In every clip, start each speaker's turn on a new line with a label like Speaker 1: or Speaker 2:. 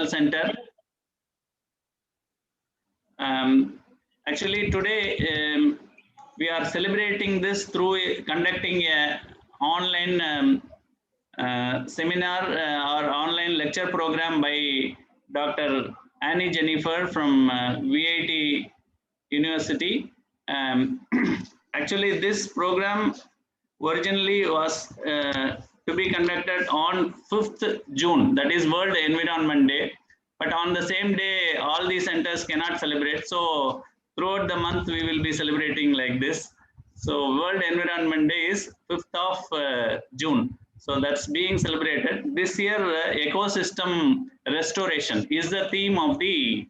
Speaker 1: Center. Actually, today we are celebrating this through conducting a online seminar or online lecture program by Dr. Jenifer from VIT University. Actually, this program originally was to be conducted on 5th June, that is World Environment Day. But on the same day, all the centers cannot celebrate. So throughout the month, we will be celebrating like this. So World Environment Day is 5th of June. So that's being celebrated. This year, ecosystem restoration is the theme of the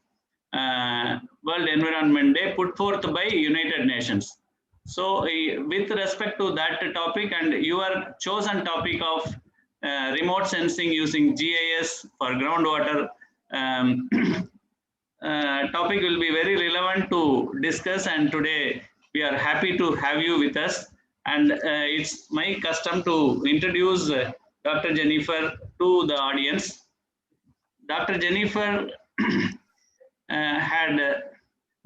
Speaker 1: World Environment Day put forth by United Nations. So with respect to that topic and your chosen topic of remote sensing using GIS for groundwater, topic will be very relevant to discuss, and today we are happy to have you with us. And it's my custom to introduce Dr. Jenifer to the audience. Dr. Jenifer had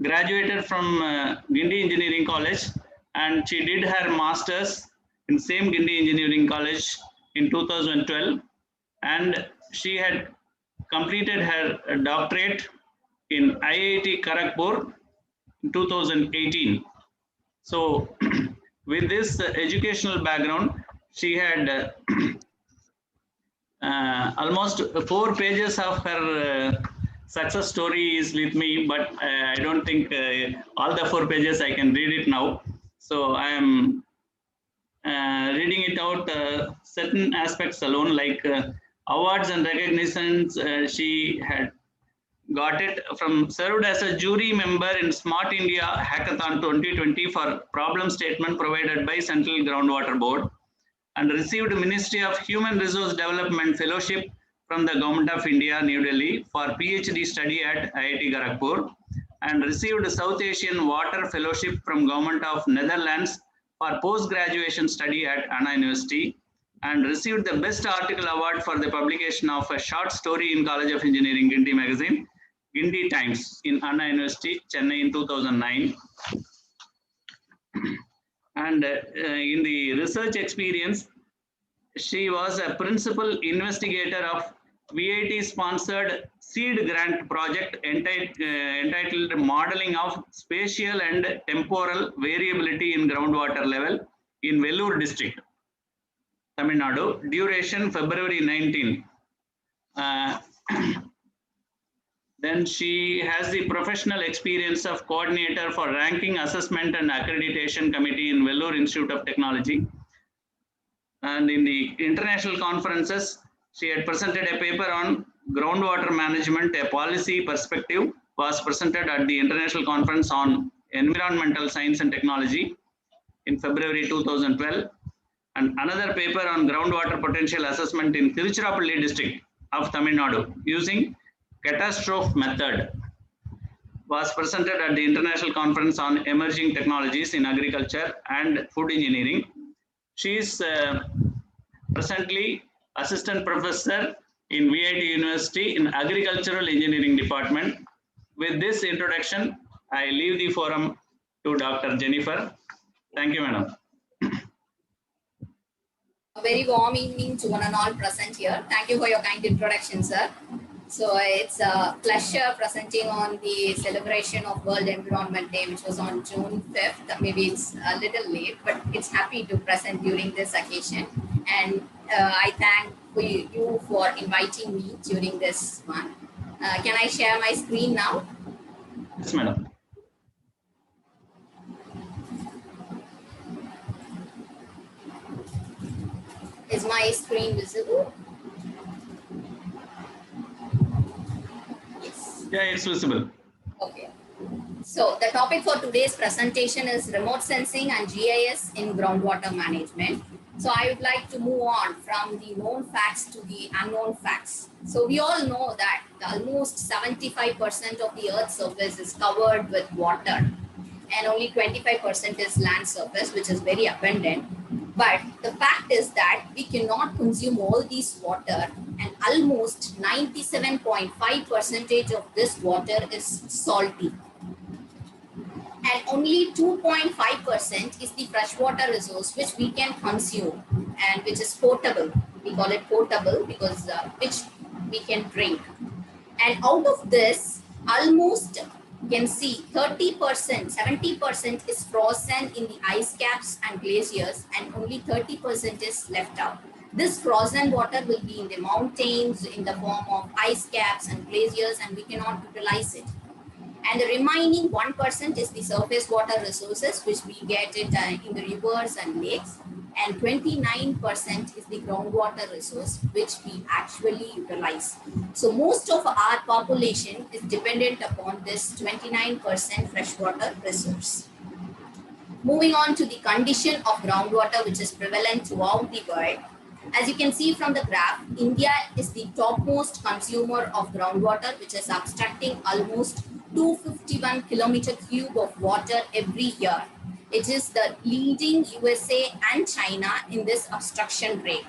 Speaker 1: graduated from Guindy Engineering College, and she did her master's in same Guindy Engineering College in 2012, and she had completed her doctorate in IIT Kharagpur in 2018. So with this educational background, she had almost 4 pages of her success story is with me, but I don't think all the 4 pages I can read it now. So I am reading it out certain aspects alone, like awards and recognitions. She had got it from served as a jury member in Smart India Hackathon 2020 for problem statement provided by Central Groundwater Board, and received Ministry of Human Resource Development Fellowship from the Government of India, New Delhi for PhD study at IIT Kharagpur, and received South Asian Water Fellowship from Government of Netherlands for post-graduation study at Anna University, and received the Best Article Award for the publication of a short story in College of Engineering Guindy magazine, Guindy Times in Anna University, Chennai in 2009. And in the research experience, she was a principal investigator of VIT-sponsored seed grant project entitled Modeling of Spatial and Temporal Variability in Groundwater Level in Vellore district, Tamil Nadu. Duration February 19. Then she has the professional experience of coordinator for Ranking Assessment and Accreditation Committee in Vellore Institute of Technology. And in the international conferences, she had presented a paper on groundwater management, a policy perspective, was presented at the International Conference on Environmental Science and Technology in February 2012. And another paper on groundwater potential assessment in Tiruchirappalli district of Tamil Nadu using catastrophe method was presented at the International Conference on Emerging Technologies in Agriculture and Food Engineering. She is presently Assistant Professor in VIT University in Agricultural Engineering Department. With this introduction, I leave the forum to Dr. Jenifer. Thank you, madam.
Speaker 2: A very warm evening to one and all present here. Thank you for your kind introduction, sir. So it's a pleasure presenting on the celebration of World Environment Day, which was on June 5th. Maybe it's a little late, but it's happy to present during this occasion. And I thank you for inviting me during this one. Can I share my screen now?
Speaker 1: Yes, madam.
Speaker 2: Is my screen visible? Yes.
Speaker 1: Yeah, it's visible.
Speaker 2: Okay. So the topic for today's presentation is remote sensing and GIS in groundwater management. So I would like to move on from the known facts to the unknown facts. So we all know that almost 75% of the Earth's surface is covered with water, and only 25% is land surface, which is very abundant. But the fact is that we cannot consume all this water and almost 97.5% of this water is salty. And only 2.5% is the freshwater resource which we can consume and which is potable. We call it potable because which we can drink. And out of this, almost you can see 30%, 70% is frozen in the ice caps and glaciers, and only 30% is left out. This frozen water will be in the mountains in the form of ice caps and glaciers, and we cannot utilize it. And the remaining 1% is the surface water resources, which we get it in the rivers and lakes. And 29% is the groundwater resource, which we actually utilize. So most of our population is dependent upon this 29% freshwater resource. Moving on to the condition of groundwater, which is prevalent throughout the world. As you can see from the graph, India is the topmost consumer of groundwater, which is abstracting almost 251 kilometer cube of water every year. It is the leading USA and China in this abstraction rate.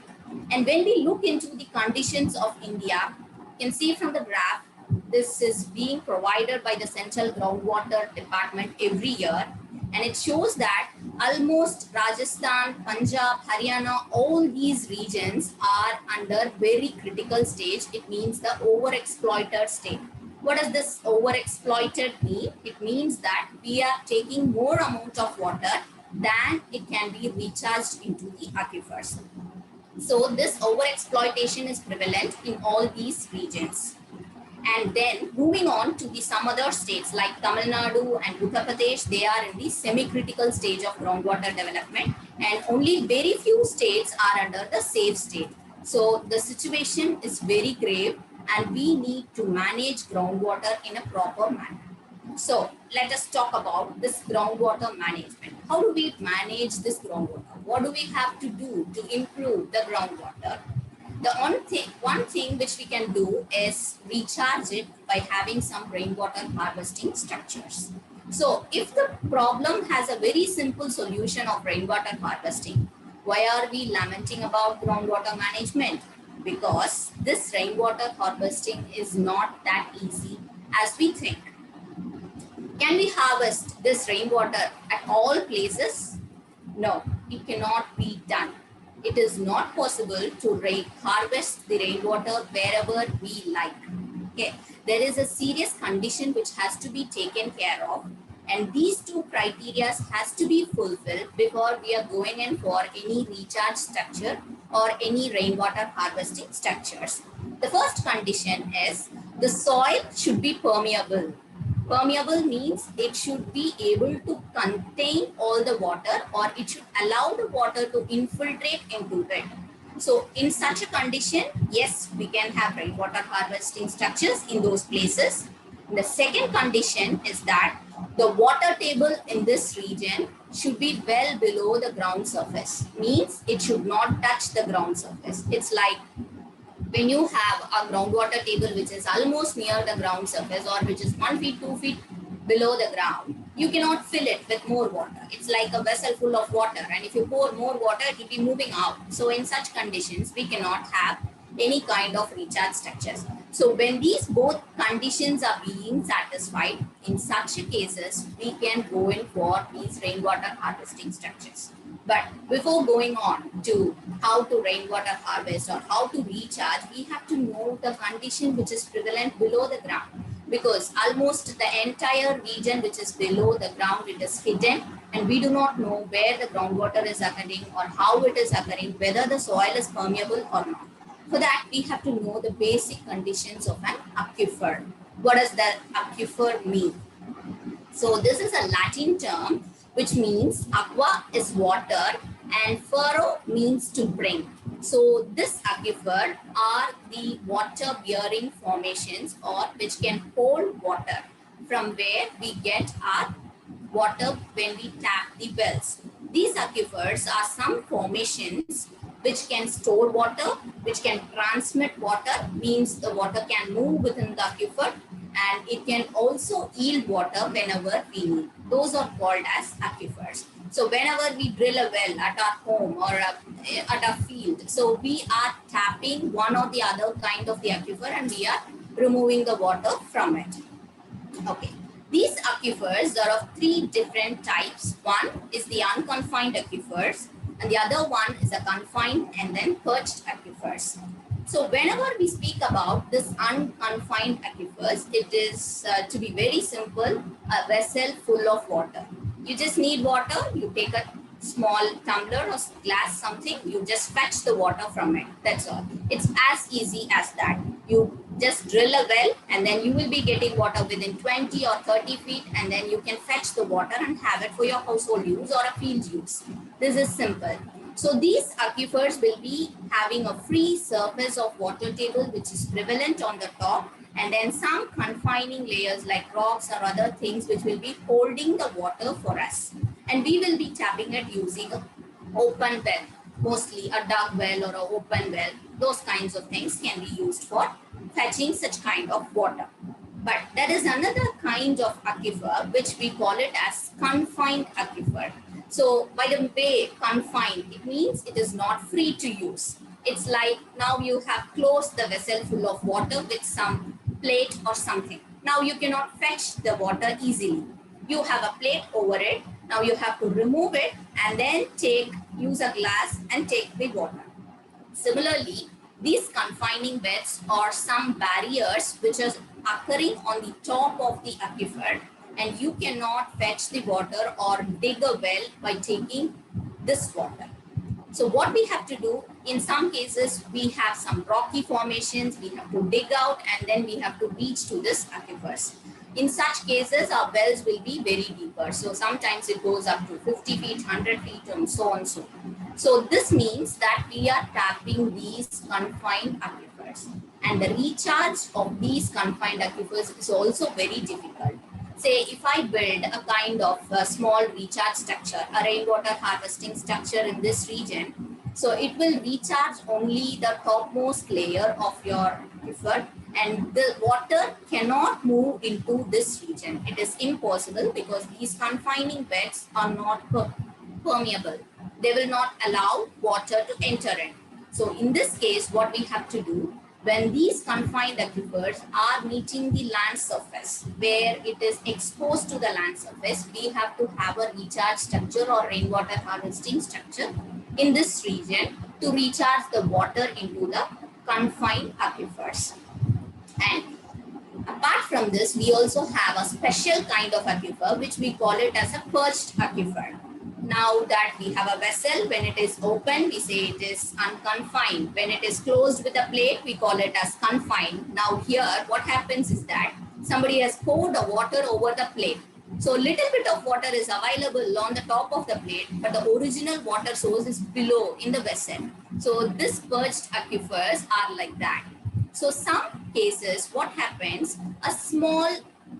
Speaker 2: And when we look into the conditions of India, you can see from the graph, this is being provided by the Central Groundwater Department every year. And it shows that almost Rajasthan, Punjab, Haryana, all these regions are under very critical stage. It means the overexploited state. What does this overexploited mean? It means that we are taking more amount of water than it can be recharged into the aquifers. So this overexploitation is prevalent in all these regions. And then moving on to some other states like Tamil Nadu and Uttar Pradesh, they are in the semi-critical stage of groundwater development, and only very few states are under the safe state. So the situation is very grave, and we need to manage groundwater in a proper manner. So let us talk about this groundwater management. How do we manage this groundwater? What do we have to do to improve the groundwater? The one thing which we can do is recharge it by having some rainwater harvesting structures. So if the problem has a very simple solution of rainwater harvesting, why are we lamenting about groundwater management? Because this rainwater harvesting is not that easy as we think. Can we harvest this rainwater at all places? No, it cannot be done. It is not possible to harvest the rainwater wherever we like. Okay, there is a serious condition which has to be taken care of, and these two criteria has to be fulfilled before we are going in for any recharge structure or any rainwater harvesting structures. The first condition is the soil should be permeable. Permeable means it should be able to contain all the water, or it should allow the water to infiltrate into it. So in such a condition, yes, we can have rainwater harvesting structures in those places. The second condition is that the water table in this region should be well below the ground surface. Means it should not touch the ground surface. It's like when you have a groundwater table which is almost near the ground surface, or which is 1 feet, 2 feet below the ground, you cannot fill it with more water. It's like a vessel full of water, and if you pour more water, it will be moving out. So in such conditions, we cannot have any kind of recharge structures. So when these both conditions are being satisfied, in such cases, we can go in for these rainwater harvesting structures. But before going on to how to rainwater harvest or how to recharge, we have to know the condition which is prevalent below the ground, because almost the entire region which is below the ground, it is hidden, and we do not know where the groundwater is occurring or how it is occurring, whether the soil is permeable or not. For that, we have to know the basic conditions of an aquifer. What does the aquifer mean? So this is a Latin term which means aqua is water and fero means to bring. So this aquifer are the water bearing formations, or which can hold water, from where we get our water when we tap the wells. These aquifers are some formations which can store water, which can transmit water, means the water can move within the aquifer, and it can also yield water whenever we need. Those are called as aquifers. So whenever we drill a well at our home or at our field, so we are tapping one or the other kind of the aquifer and we are removing the water from it. Okay. These aquifers are of three different types. One is the unconfined aquifers, and the other one is a confined and then perched aquifers. So whenever we speak about this unconfined aquifers, it is to be very simple, a vessel full of water. You just need water, you take a small tumbler or glass something, you just fetch the water from it. That's all. It's as easy as that. You just drill a well and then you will be getting water within 20 or 30 feet and then you can fetch the water and have it for your household use or a field use. This is simple. So these aquifers will be having a free surface of water table which is prevalent on the top, and then some confining layers like rocks or other things which will be holding the water for us. And we will be tapping it using an open well, mostly a dug well or an open well. Those kinds of things can be used for fetching such kind of water. But there is another kind of aquifer which we call it as confined aquifer. So by the way, confined, it means it is not free to use. It's like now you have closed the vessel full of water with some plate or something. Now you cannot fetch the water easily. You have a plate over it. Now you have to remove it and then use a glass and take the water. Similarly, these confining beds are some barriers which are occurring on the top of the aquifer, and you cannot fetch the water or dig a well by taking this water. So what we have to do, in some cases, we have some rocky formations, we have to dig out and then we have to reach to this aquifers. In such cases, our wells will be very deeper. So sometimes it goes up to 50 feet, 100 feet and so on. So this means that we are tapping these confined aquifers. And the recharge of these confined aquifers is also very difficult. Say if I build a kind of a small recharge structure, a rainwater harvesting structure in this region, so it will recharge only the topmost layer of your aquifer, and the water cannot move into this region. It is impossible because these confining beds are not permeable. They will not allow water to enter in. So in this case, what we have to do, when these confined aquifers are meeting the land surface, where it is exposed to the land surface, we have to have a recharge structure or rainwater harvesting structure in this region to recharge the water into the confined aquifers. And apart from this, we also have a special kind of aquifer, which we call it as a perched aquifer. Now that we have a vessel, when it is open, we say it is unconfined. When it is closed with a plate, we call it as confined. Now here, what happens is that somebody has poured the water over the plate. So little bit of water is available on the top of the plate, but the original water source is below in the vessel. So this perched aquifers are like that. So some cases, what happens, a small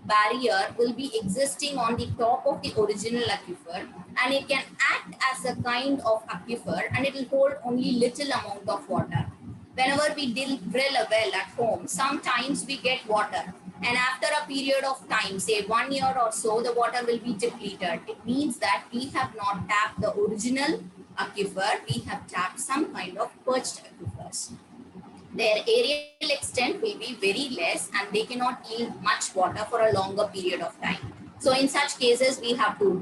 Speaker 2: barrier will be existing on the top of the original aquifer, and it can act as a kind of aquifer and it will hold only little amount of water. Whenever we drill a well at home, sometimes we get water, and after a period of time, say 1 year or so, the water will be depleted. It means that we have not tapped the original aquifer, we have tapped some kind of perched aquifers. Their aerial extent will be very less and they cannot yield much water for a longer period of time. So in such cases, we have to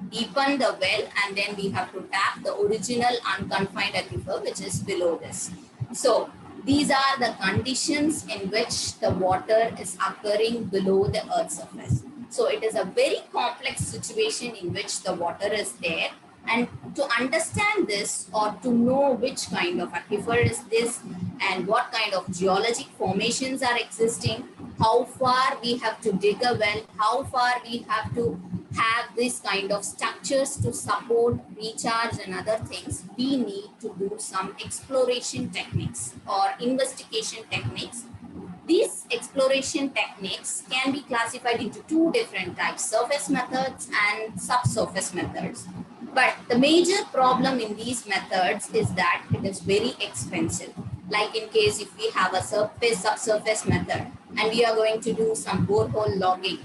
Speaker 2: deepen the well and then we have to tap the original unconfined aquifer, which is below this. So these are the conditions in which the water is occurring below the earth's surface. So it is a very complex situation in which the water is there. And to understand this, or to know which kind of aquifer is this and what kind of geologic formations are existing, how far we have to dig a well, how far we have to have this kind of structures to support recharge and other things, we need to do some exploration techniques or investigation techniques. These exploration techniques can be classified into two different types, surface methods and subsurface methods. But the major problem in these methods is that it is very expensive. Like in case if we have a subsurface method and we are going to do some borehole logging,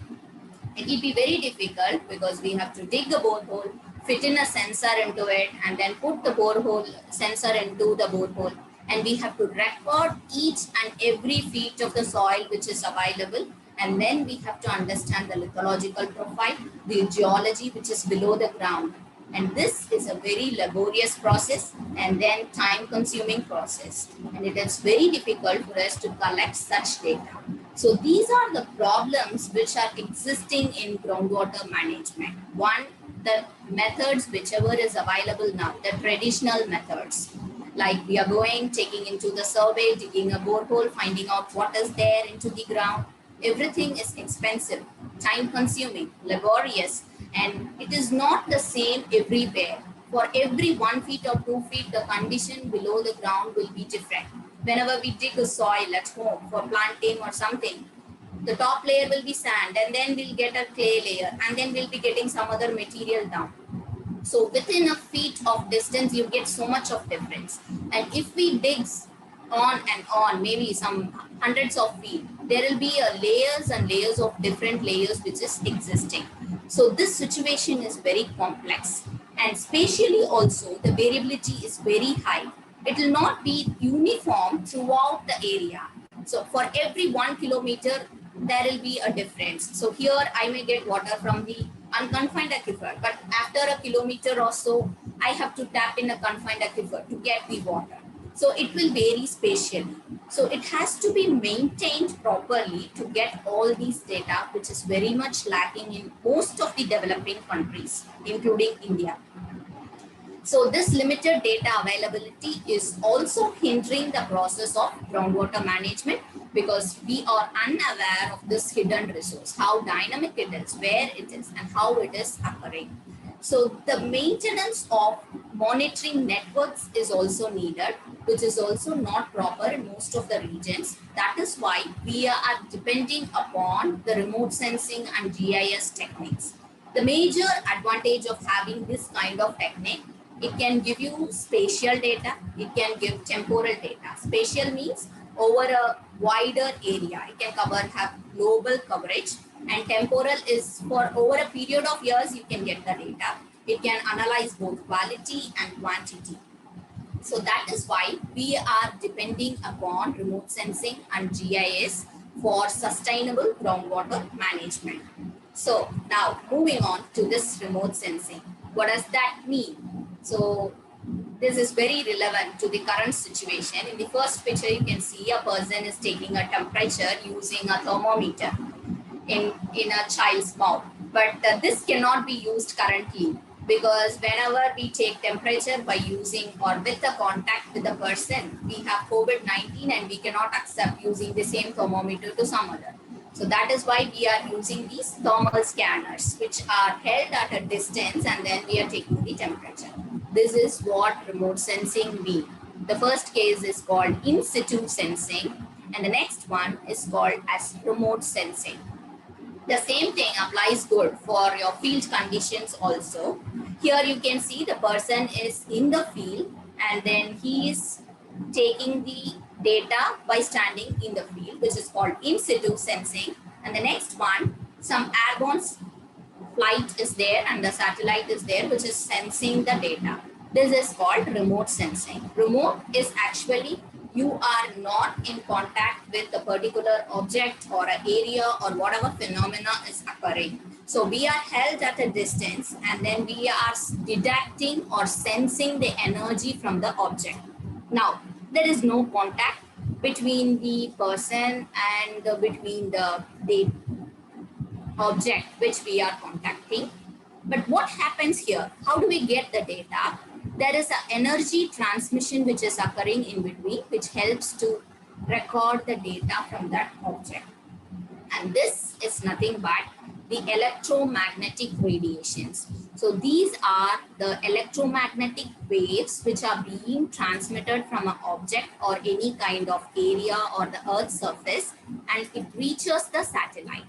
Speaker 2: it will be very difficult because we have to dig a borehole, fit in a sensor into it and then put the borehole sensor into the borehole. And we have to record each and every feet of the soil which is available. And then we have to understand the lithological profile, the geology which is below the ground. And this is a very laborious process and then time consuming process. And it is very difficult for us to collect such data. So these are the problems which are existing in groundwater management. One, the methods whichever is available now, the traditional methods. Like we are going, taking into the survey, digging a borehole, finding out what is there into the ground. Everything is expensive, time consuming, laborious, and it is not the same everywhere. For every 1 feet or 2 feet, the condition below the ground will be different. Whenever we dig a soil at home for planting or something, the top layer will be sand and then we'll get a clay layer and then we'll be getting some other material down. So within a feet of distance, you get so much of difference. And if we dig on and on, maybe some hundreds of feet, there will be layers and layers of different layers which is existing. So this situation is very complex. And spatially also, the variability is very high. It will not be uniform throughout the area. So for every 1 kilometer, there will be a difference. So here I may get water from the unconfined aquifer, but after a kilometer or so, I have to tap in a confined aquifer to get the water. So it will vary spatially. So it has to be maintained properly to get all these data, which is very much lacking in most of the developing countries, including India. So this limited data availability is also hindering the process of groundwater management because we are unaware of this hidden resource, how dynamic it is, where it is, and how it is occurring. So the maintenance of monitoring networks is also needed, which is also not proper in most of the regions. That is why we are depending upon the remote sensing and GIS techniques. The major advantage of having this kind of technique, it can give you spatial data, it can give temporal data. Spatial means over a wider area, it can have global coverage, and temporal is for over a period of years you can get the data. It can analyze both quality and quantity. So that is why we are depending upon remote sensing and GIS for sustainable groundwater management. So now moving on to this remote sensing. What does that mean? So this is very relevant to the current situation. In the first picture, you can see a person is taking a temperature using a thermometer in a child's mouth. But this cannot be used currently because whenever we take temperature by using or with the contact with the person, we have COVID-19 and we cannot accept using the same thermometer to some other. So that is why we are using these thermal scanners, which are held at a distance and then we are taking the temperature. This is what remote sensing means. The first case is called in situ sensing and the next one is called as remote sensing. The same thing applies good for your field conditions also. Here you can see the person is in the field and then he is taking the data by standing in the field, which is called in situ sensing. And the next one, some airborne flight is there and the satellite is there, which is sensing the data. This is called remote sensing. Remote is actually you are not in contact with a particular object or an area or whatever phenomena is occurring. So we are held at a distance and then we are detecting or sensing the energy from the object. Now, there is no contact between the person and between the object which we are contacting. But what happens here? How do we get the data? There is an energy transmission which is occurring in between, which helps to record the data from that object. And this is nothing but the electromagnetic radiations. So these are the electromagnetic waves which are being transmitted from an object or any kind of area or the Earth's surface, and it reaches the satellite.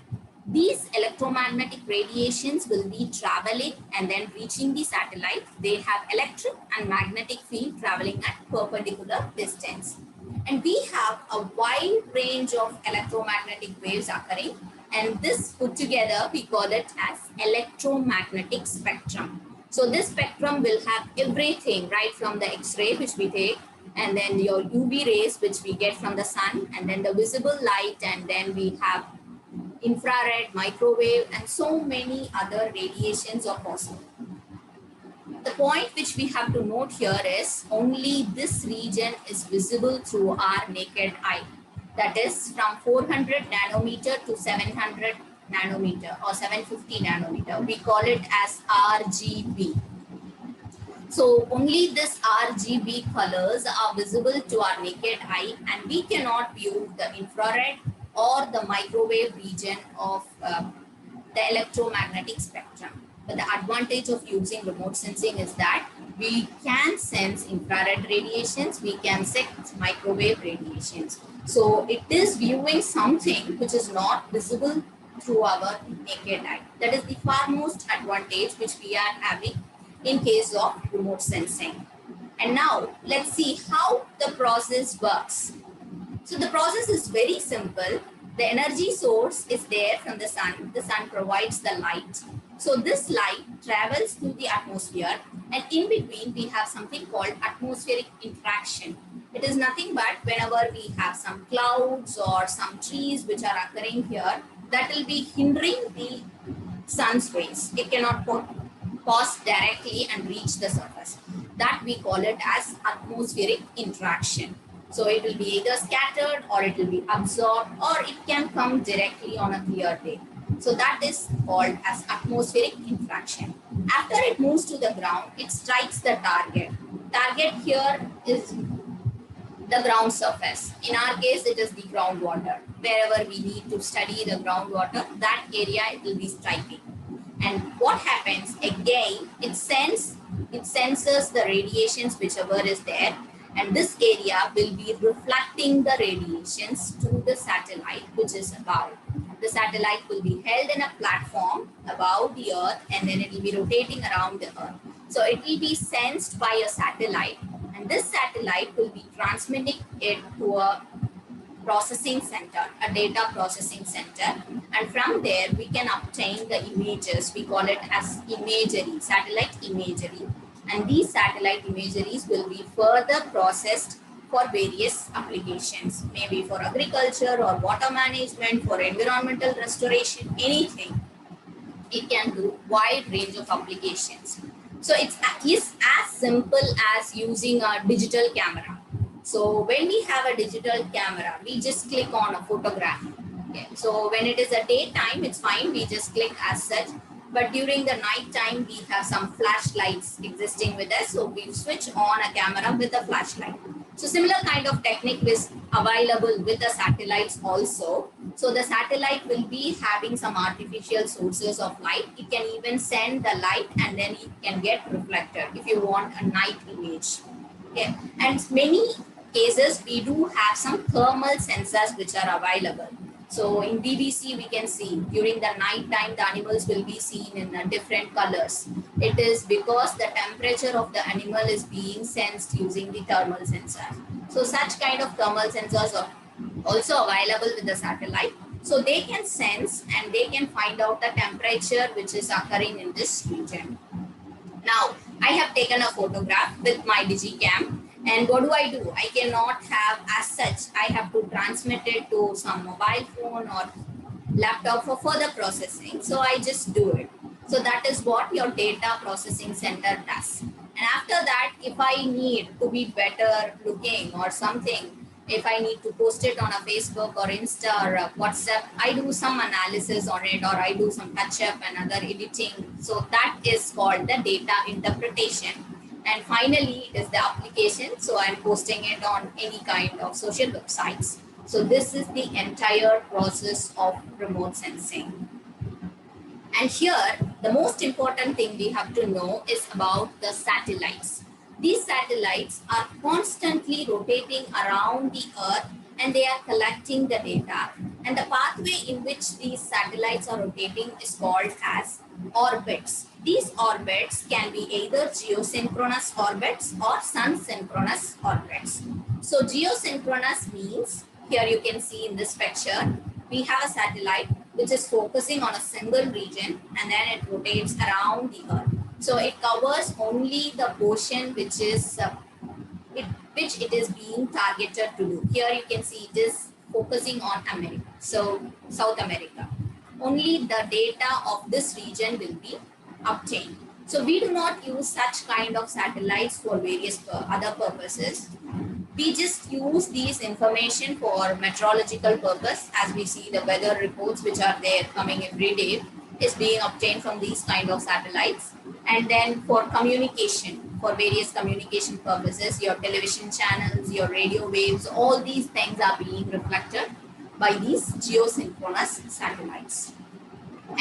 Speaker 2: These electromagnetic radiations will be traveling and then reaching the satellite. They have electric and magnetic field traveling at perpendicular distance. And we have a wide range of electromagnetic waves occurring. And this put together, we call it as electromagnetic spectrum. So this spectrum will have everything, right from the X-ray, which we take, and then your UV rays, which we get from the sun, and then the visible light, and then we have infrared, microwave, and so many other radiations are possible. The point which we have to note here is only this region is visible through our naked eye. That is from 400 nanometer to 700 nanometer or 750 nanometer. We call it as RGB. So only this RGB colors are visible to our naked eye, and we cannot view the infrared or the microwave region of the electromagnetic spectrum. But the advantage of using remote sensing is that we can sense infrared radiations, we can sense microwave radiations. So it is viewing something which is not visible through our naked eye. That is the foremost advantage which we are having in case of remote sensing. And now let's see how the process works. So the process is very simple. The energy source is there from the sun. The sun provides the light. So this light travels through the atmosphere, and in between we have something called atmospheric interaction. It is nothing but whenever we have some clouds or some trees which are occurring here, that will be hindering the sun's rays. It cannot pass directly and reach the surface. That we call it as atmospheric interaction. So it will be either scattered or it will be absorbed, or it can come directly on a clear day. So that is called as atmospheric interaction. After it moves to the ground, it strikes the target. Target here is the ground surface. In our case, it is the groundwater. Wherever we need to study the groundwater, that area it will be striking. And what happens again, it senses the radiations whichever is there, and this area will be reflecting the radiations to the satellite which is above. The satellite will be held in a platform above the earth, and then it will be rotating around the earth. So it will be sensed by a satellite, and this satellite will be transmitting it to a processing center, a data processing center, and from there we can obtain the images. We call it as imagery, satellite imagery, and these satellite imageries will be further processed for various applications, maybe for agriculture or water management, for environmental restoration, anything. It can do wide range of applications. So it's as simple as using a digital camera. So when we have a digital camera, we just click on a photograph. Okay. So when it is a daytime, it's fine. We just click as such. But during the night time, we have some flashlights existing with us. So we switch on a camera with a flashlight. So similar kind of technique is available with the satellites also. So the satellite will be having some artificial sources of light. It can even send the light and then it can get reflected if you want a night image. Okay. And many cases, we do have some thermal sensors which are available. So in BBC, we can see during the night time, the animals will be seen in different colors. It is because the temperature of the animal is being sensed using the thermal sensor. So such kind of thermal sensors are also available with the satellite. So they can sense and they can find out the temperature which is occurring in this region. Now, I have taken a photograph with my digicam. And what do? I cannot have as such. I have to transmit it to some mobile phone or laptop for further processing. So I just do it. So that is what your data processing center does. And after that, if I need to be better looking or something, if I need to post it on a Facebook or Insta or WhatsApp, I do some analysis on it, or I do some touch up and other editing. So that is called the data interpretation. And finally, it is the application. So I'm posting it on any kind of social websites. So this is the entire process of remote sensing. And here, the most important thing we have to know is about the satellites. These satellites are constantly rotating around the Earth, and they are collecting the data. And the pathway in which these satellites are rotating is called as orbits. These orbits can be either geosynchronous orbits or sun-synchronous orbits. So geosynchronous means, here you can see in this picture, we have a satellite which is focusing on a single region, and then it rotates around the Earth. So it covers only the portion which is which it is being targeted to do. Here you can see it is focusing on America, so South America. Only the data of this region will be obtained. So we do not use such kind of satellites for various other purposes. We just use these information for meteorological purpose. As we see, the weather reports which are there coming every day is being obtained from these kind of satellites. And then for communication, for various communication purposes, your television channels, your radio waves, all these things are being reflected by these geosynchronous satellites.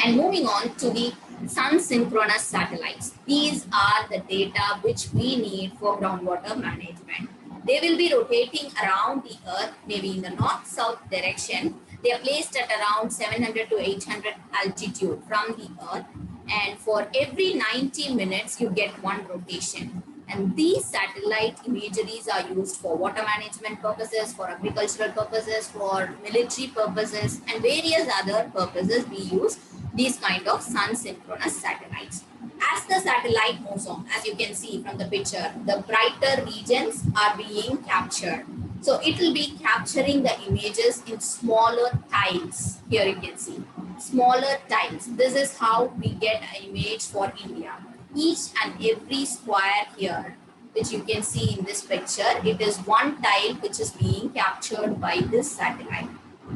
Speaker 2: And moving on to the sun synchronous satellites. These are the data which we need for groundwater management. They will be rotating around the earth, maybe in the north-south direction. They are placed at around 700 to 800 altitude from the earth. And for every 90 minutes, you get one rotation. And these satellite imageries are used for water management purposes, for agricultural purposes, for military purposes, and various other purposes we use these kind of sun synchronous satellites. As the satellite moves on, as you can see from the picture, the brighter regions are being captured. So it will be capturing the images in smaller tiles. Here you can see smaller tiles. This is how we get an image for India. Each and every square here, which you can see in this picture, it is one tile which is being captured by this satellite.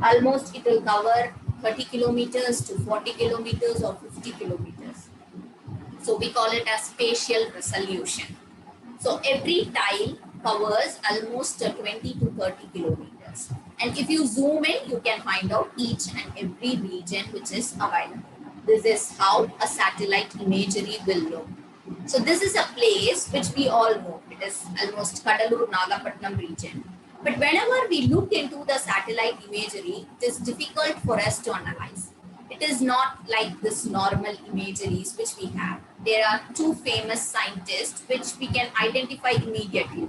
Speaker 2: Almost it will cover 30 kilometers to 40 kilometers or 50 kilometers. So we call it as spatial resolution. So every tile covers almost 20 to 30 kilometers. And if you zoom in, you can find out each and every region which is available. This is how a satellite imagery will look. So this is a place which we all know. It is almost Kadalur Nagapattinam region. But whenever we look into the satellite imagery, it is difficult for us to analyze. It is not like this normal imageries which we have. There are two famous scientists which we can identify immediately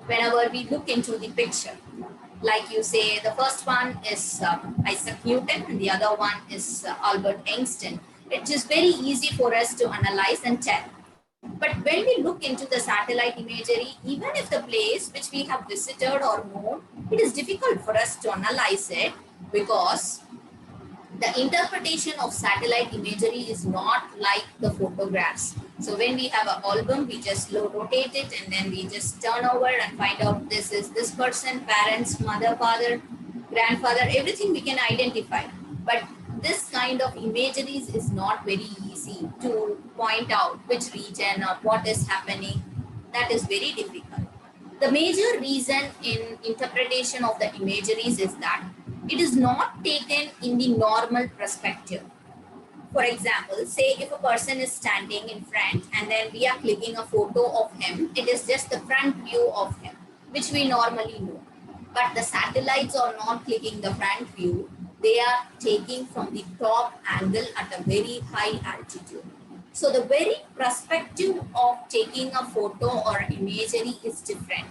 Speaker 2: whenever we look into the picture. Like you say, the first one is Isaac Newton and the other one is Albert Einstein. It is very easy for us to analyze and tell. But when we look into the satellite imagery, even if the place which we have visited or known, it is difficult for us to analyze it because the interpretation of satellite imagery is not like the photographs. So when we have an album, we just rotate it and then we just turn over and find out this is this person, parents, mother, father, grandfather, everything we can identify. But this kind of imageries is not very easy to point out which region or what is happening. That is very difficult. The major reason in interpretation of the imageries is that it is not taken in the normal perspective. For example, say if a person is standing in front and then we are clicking a photo of him, it is just the front view of him, which we normally know. But the satellites are not clicking the front view. They are taking from the top angle at a very high altitude. So the very perspective of taking a photo or imagery is different,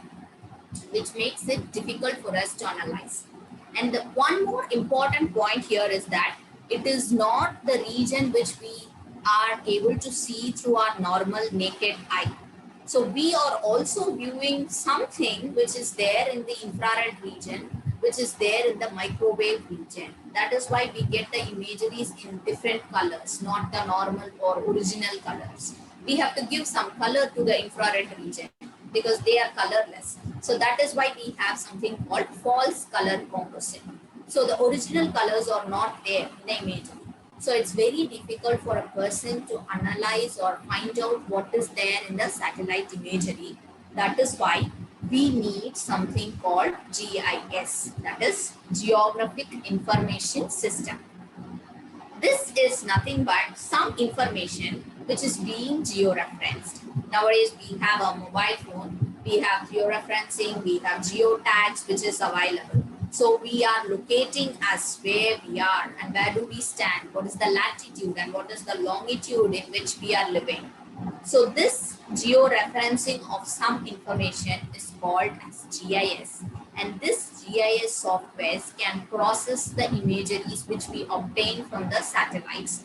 Speaker 2: which makes it difficult for us to analyze. And the one more important point here is that it is not the region which we are able to see through our normal naked eye. So we are also viewing something which is there in the infrared region, which is there in the microwave region. That is why we get the imageries in different colors, not the normal or original colors. We have to give some color to the infrared region because they are colorless. So that is why we have something called false color composite. So the original colors are not there in the imagery. So it's very difficult for a person to analyze or find out what is there in the satellite imagery. That is why we need something called GIS, that is Geographic Information System. This is nothing but some information which is being georeferenced. Nowadays we have a mobile phone, we have georeferencing, we have geotags which is available. So we are locating as where we are and where do we stand, what is the latitude and what is the longitude in which we are living. So this georeferencing of some information is called as GIS, and this GIS software can process the imageries which we obtain from the satellites.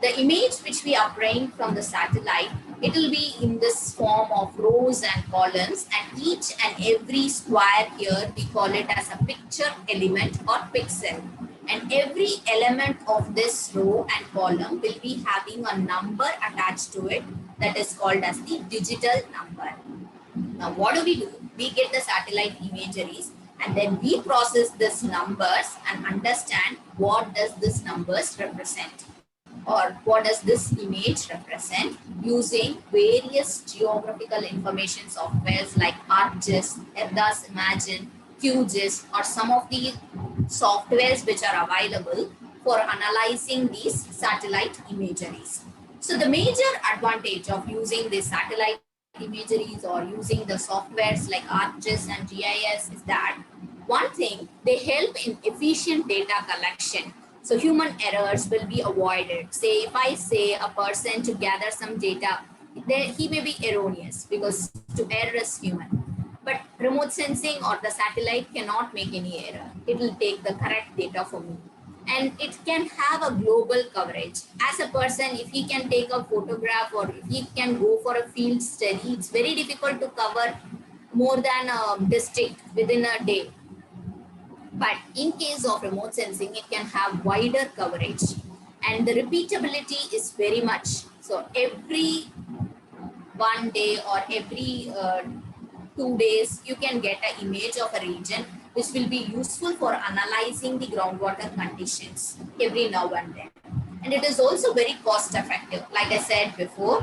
Speaker 2: The image which we obtain from the satellite It will be in this form of rows and columns, and each and every square here we call it as a picture element or pixel. And every element of this row and column will be having a number attached to it that is called as the digital number. Now what do? We get the satellite imageries and then we process these numbers and understand what does this numbers represent or what does this image represent using various geographical information softwares like ArcGIS, ERDAS Imagine, QGIS, or some of the softwares which are available for analyzing these satellite imageries. So the major advantage of using the satellite imageries or using the softwares like ArcGIS and GIS is that one thing, they help in efficient data collection. So human errors will be avoided. Say if I say a person to gather some data, he may be erroneous because to err is human. But remote sensing or the satellite cannot make any error. It will take the correct data for me. And it can have a global coverage. As a person, if he can take a photograph or if he can go for a field study, it's very difficult to cover more than a district within a day. But in case of remote sensing, it can have wider coverage and the repeatability is very much. So every 1 day or every 2 days, you can get an image of a region which will be useful for analyzing the groundwater conditions every now and then. And it is also very cost effective. Like I said before,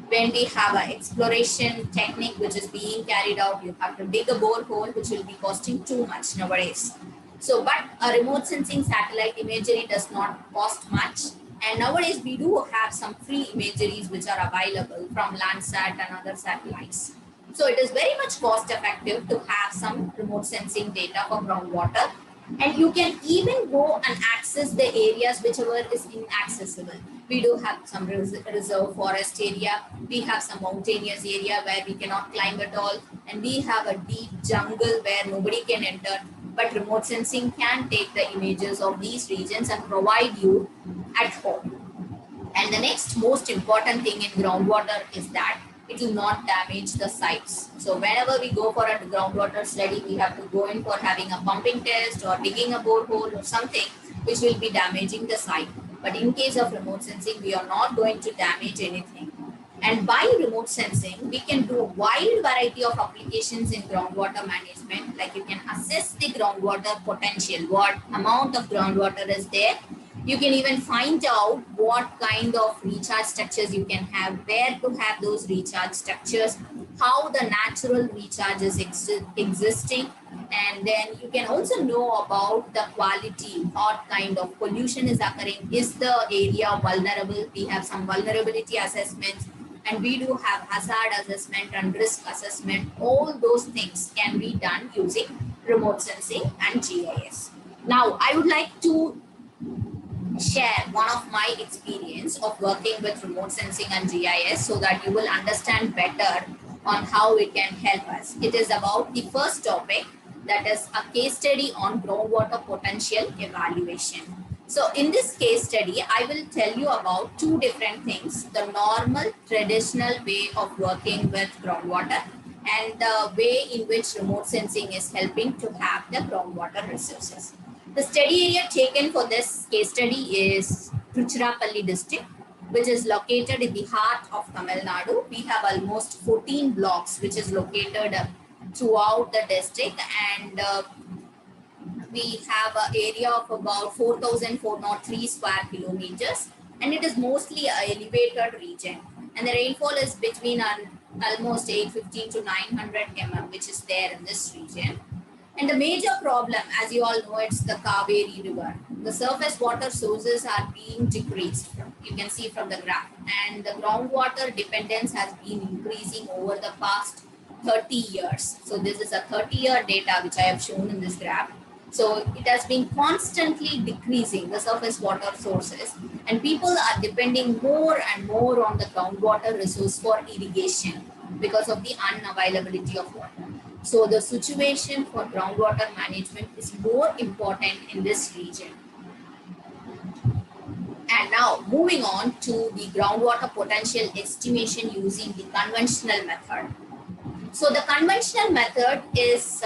Speaker 2: when we have an exploration technique which is being carried out, you have to dig a borehole which will be costing too much nowadays. So, but a remote sensing satellite imagery does not cost much. And nowadays we do have some free imageries which are available from Landsat and other satellites. So it is very much cost effective to have some remote sensing data for groundwater. And you can even go and access the areas whichever is inaccessible. We do have some reserve forest area. We have some mountainous area where we cannot climb at all. And we have a deep jungle where nobody can enter. But remote sensing can take the images of these regions and provide you at home. And the next most important thing in groundwater is that it will not damage the sites. So whenever we go for a groundwater study, we have to go in for having a pumping test or digging a borehole or something which will be damaging the site. But in case of remote sensing, we are not going to damage anything. And by remote sensing, we can do a wide variety of applications in groundwater management. Like you can assess the groundwater potential, what amount of groundwater is there. You can even find out what kind of recharge structures you can have, where to have those recharge structures, how the natural recharge is existing. And then you can also know about the quality, what kind of pollution is occurring. Is the area vulnerable? We have some vulnerability assessments. And we do have hazard assessment and risk assessment. All those things can be done using remote sensing and GIS. Now, I would like to share one of my experience of working with remote sensing and GIS so that you will understand better on how it can help us. It is about the first topic, that is a case study on groundwater potential evaluation. So in this case study, I will tell you about two different things, the normal traditional way of working with groundwater and the way in which remote sensing is helping to have the groundwater resources. The study area taken for this case study is Tiruchirappalli district, which is located in the heart of Tamil Nadu. We have almost 14 blocks, which is located throughout the district, and we have an area of about 4,403 square kilometers, and it is mostly an elevated region. And the rainfall is between almost 850 to 900 mm, which is there in this region. And the major problem, as you all know, it's the Kaveri River. The surface water sources are being decreased. You can see from the graph. And the groundwater dependence has been increasing over the past 30 years. So this is a 30-year data which I have shown in this graph. So it has been constantly decreasing the surface water sources, and people are depending more and more on the groundwater resource for irrigation because of the unavailability of water. So the situation for groundwater management is more important in this region. And now moving on to the groundwater potential estimation using the conventional method. So the conventional method is,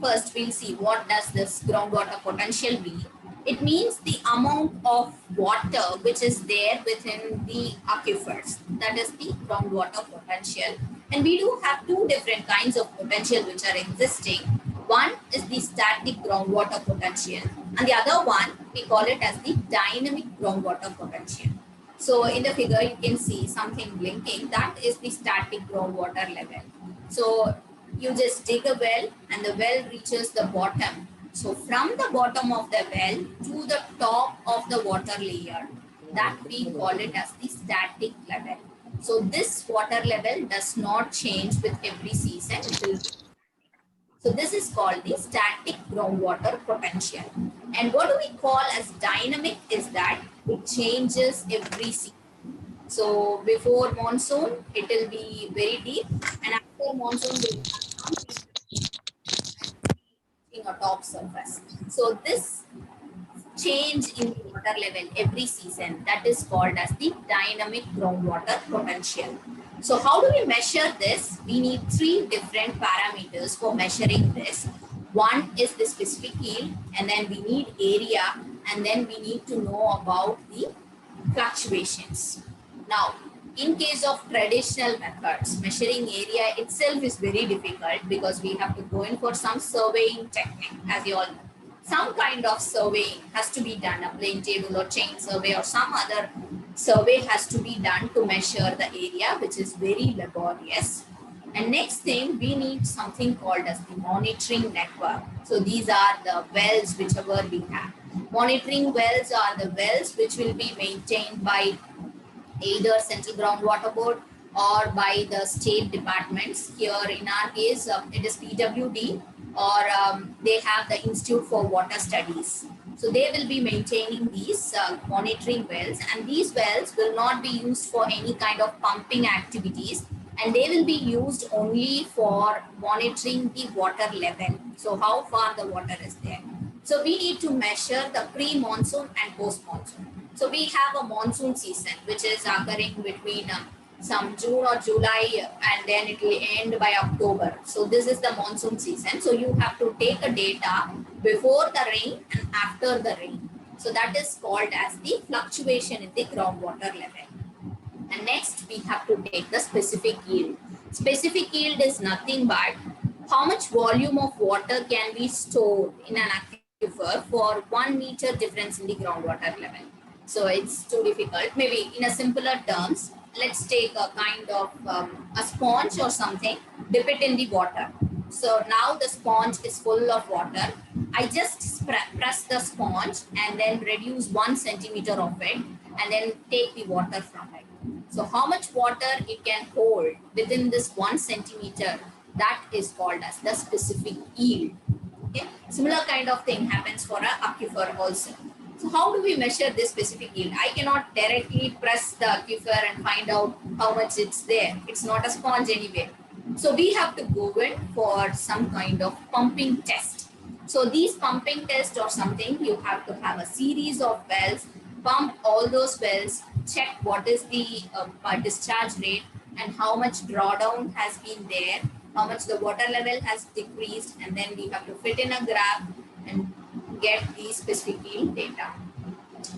Speaker 2: first we'll see what does this groundwater potential mean. It means the amount of water which is there within the aquifers. That is the groundwater potential. And we do have two different kinds of potential which are existing. One is the static groundwater potential, and the other one we call it as the dynamic groundwater potential. So in the figure you can see something blinking, that is the static groundwater level. So you just dig a well and the well reaches the bottom. So from the bottom of the well to the top of the water layer, that we call it as the static level. So this water level does not change with every season. So this is called the static groundwater potential. And what do we call as dynamic is that it changes every season. So before monsoon, it will be very deep, and after monsoon, it will become a top surface. So this change in the water level every season, that is called as the dynamic groundwater potential. So how do we measure this? We need three different parameters for measuring this. One is the specific yield, and then we need area, and then we need to know about the fluctuations. Now, in case of traditional methods, measuring area itself is very difficult because we have to go in for some surveying technique, as you all know. Some kind of surveying has to be done, a plane table or chain survey or some other survey has to be done to measure the area, which is very laborious. And next thing, we need something called as the monitoring network. So these are the wells whichever we have. Monitoring wells are the wells which will be maintained by either Central Groundwater Board or by the state departments. Here in our case, it is PWD, or they have the Institute for Water Studies. So they will be maintaining these monitoring wells, and these wells will not be used for any kind of pumping activities, and they will be used only for monitoring the water level. So how far the water is there. So we need to measure the pre-monsoon and post-monsoon. So we have a monsoon season, which is occurring between some June or July, and then it will end by October. So this is the monsoon season. So you have to take a data before the rain and after the rain. So that is called as the fluctuation in the groundwater level. And next we have to take the specific yield. Specific yield is nothing but how much volume of water can be stored in an aquifer for 1 meter difference in the groundwater level. So it's too difficult. Maybe in a simpler terms, let's take a kind of a sponge or something, dip it in the water. So now the sponge is full of water. I just press the sponge and then reduce 1 centimeter of it and then take the water from it. So how much water it can hold within this 1 centimeter, that is called as the specific yield. Okay? Similar kind of thing happens for an aquifer also. So how do we measure this specific yield? I cannot directly press the aquifer and find out how much it's there. It's not a sponge anyway. So we have to go in for some kind of pumping test. So these pumping tests or something, you have to have a series of wells, pump all those wells, check what is the discharge rate and how much drawdown has been there, how much the water level has decreased, and then we have to fit in a graph and get the specific yield data,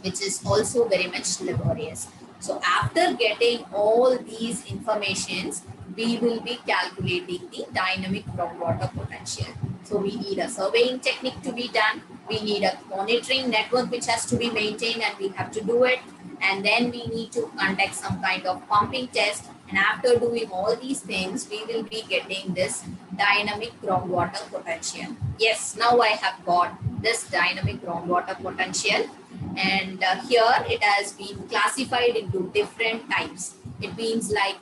Speaker 2: which is also very much laborious. So after getting all these informations, we will be calculating the dynamic groundwater potential. So we need a surveying technique to be done. We need a monitoring network which has to be maintained, and we have to do it. And then we need to conduct some kind of pumping test. And after doing all these things, we will be getting this dynamic groundwater potential. Yes, now I have got this dynamic groundwater potential. And here it has been classified into different types. It means like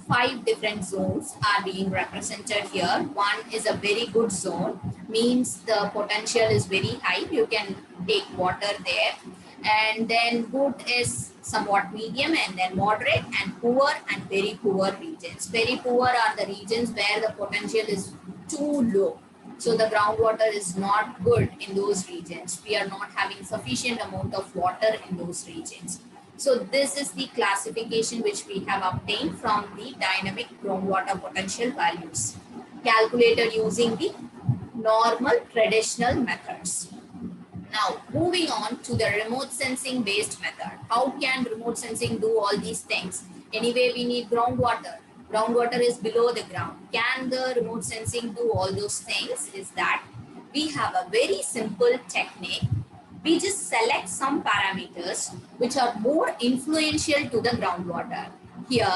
Speaker 2: 5 different zones are being represented here. One is a very good zone, means the potential is very high. You can take water there. And then good is somewhat medium, and then moderate, and poor and very poor regions. Very poor are the regions where the potential is too low. So the groundwater is not good in those regions. We are not having sufficient amount of water in those regions. So this is the classification which we have obtained from the dynamic groundwater potential values, calculated using the normal traditional methods. Now, moving on to the remote sensing based method. How can remote sensing do all these things? Anyway, we need groundwater. Groundwater is below the ground. Can the remote sensing do all those things? Is that we have a very simple technique. We just select some parameters which are more influential to the groundwater. Here,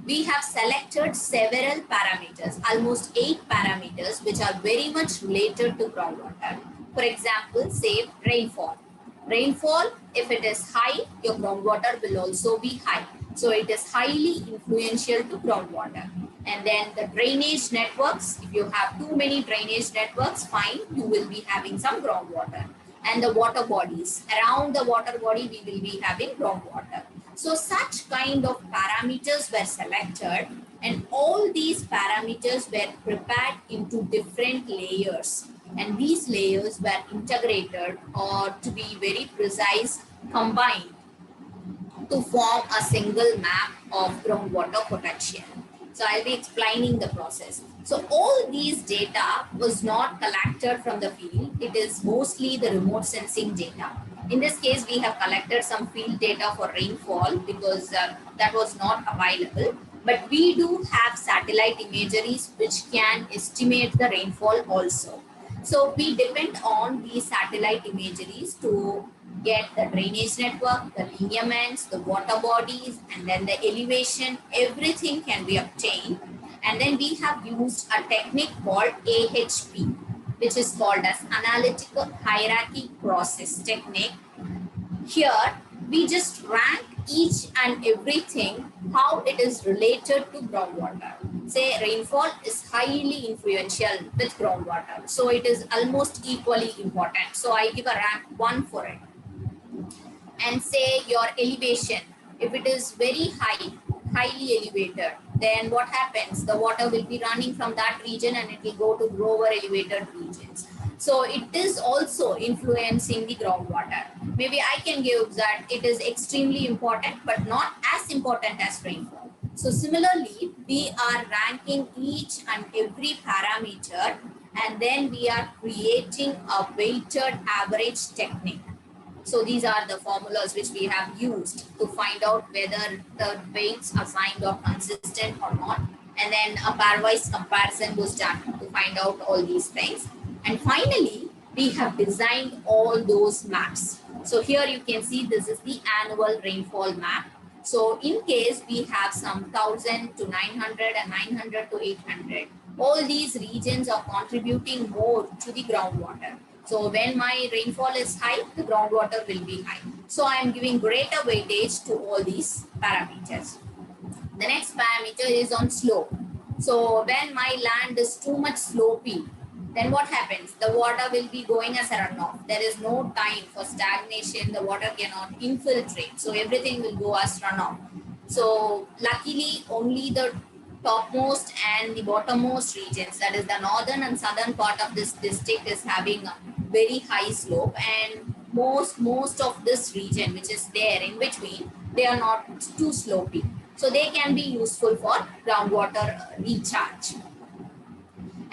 Speaker 2: we have selected several parameters, almost 8 parameters, which are very much related to groundwater. For example, say rainfall. Rainfall, if it is high, your groundwater will also be high. So it is highly influential to groundwater. And then the drainage networks, if you have too many drainage networks, fine, you will be having some groundwater. And the water bodies, around the water body, we will be having groundwater. So such kind of parameters were selected, and all these parameters were prepared into different layers. And these layers were integrated, or to be very precise, combined to form a single map of groundwater potential. So I'll be explaining the process. So all these data was not collected from the field. It is mostly the remote sensing data. In this case, we have collected some field data for rainfall because that was not available. But we do have satellite imageries which can estimate the rainfall also. So we depend on these satellite imageries to get the drainage network, the lineaments, the water bodies, and then the elevation. Everything can be obtained. And then we have used a technique called AHP, which is called as Analytical Hierarchy Process Technique. Here, we just rank each and everything, how it is related to groundwater. Say rainfall is highly influential with groundwater. So it is almost equally important. So I give a rank 1 for it. And say your elevation, if it is very high, highly elevated, then what happens? The water will be running from that region and it will go to lower elevated regions. So it is also influencing the groundwater. Maybe I can give that it is extremely important, but not as important as rainfall. So similarly, we are ranking each and every parameter, and then we are creating a weighted average technique. So these are the formulas which we have used to find out whether the weights assigned are consistent or not. And then a pairwise comparison was done to find out all these things. And finally, we have designed all those maps. So here you can see this is the annual rainfall map. So in case we have some 1000 to 900 and 900 to 800, all these regions are contributing more to the groundwater. So when my rainfall is high, the groundwater will be high. So I am giving greater weightage to all these parameters. The next parameter is on slope. So when my land is too much slopey, then what happens? The water will be going as a runoff. There is no time for stagnation. The water cannot infiltrate. So everything will go as runoff. So luckily, only the topmost and the bottommost regions, that is the northern and southern part of this district, is having a very high slope, and most of this region which is there in between, they are not too slopey. So they can be useful for groundwater recharge.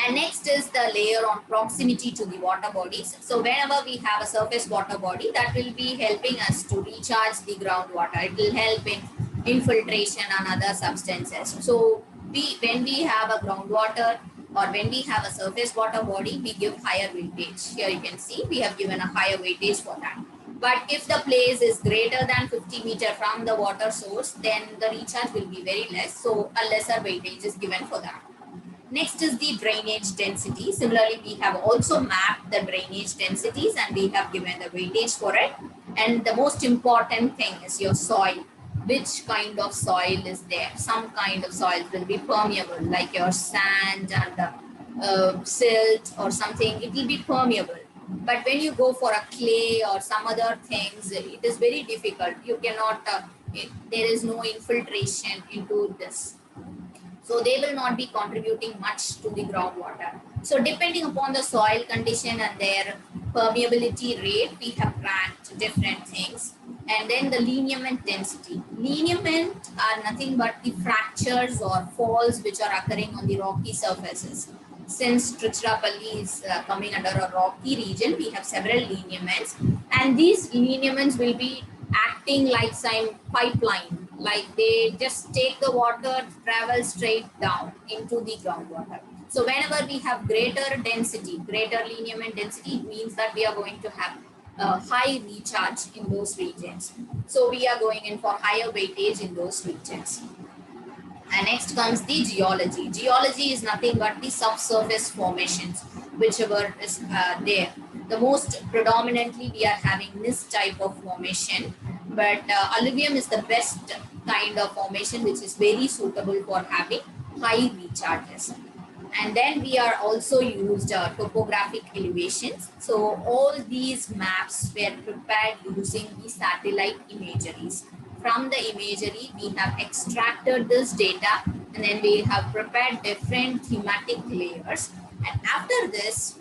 Speaker 2: And next is the layer on proximity to the water bodies. So whenever we have a surface water body, that will be helping us to recharge the groundwater. It will help in infiltration and other substances. So when we have a groundwater or when we have a surface water body, we give higher weightage. Here you can see we have given a higher weightage for that. But if the place is greater than 50 meters from the water source, then the recharge will be very less. So a lesser weightage is given for that. Next is the drainage density. Similarly, we have also mapped the drainage densities and we have given the weightage for it. And the most important thing is your soil. Which kind of soil is there? Some kind of soil will be permeable, like your sand and silt or something. It will be permeable. But when you go for a clay or some other things, it is very difficult. You cannot, there is no infiltration into this. So they will not be contributing much to the groundwater. So depending upon the soil condition and their permeability rate, we have ranked different things. And then the lineament density. Lineament are nothing but the fractures or falls which are occurring on the rocky surfaces. Since Tiruchirappalli is coming under a rocky region, we have several lineaments, and these lineaments will be acting like some pipeline, like they just take the water, travel straight down into the groundwater. So whenever we have greater density, greater lineament density, it means that we are going to have high recharge in those regions. So we are going in for higher weightage in those regions. And next comes the geology. Geology is nothing but the subsurface formations, whichever is there. The most predominantly we are having this type of formation, but alluvium is the best kind of formation which is very suitable for having high recharges. And then we are also used topographic elevations. So all these maps were prepared using the satellite imageries. From the imagery, we have extracted this data, and then we have prepared different thematic layers. And after this,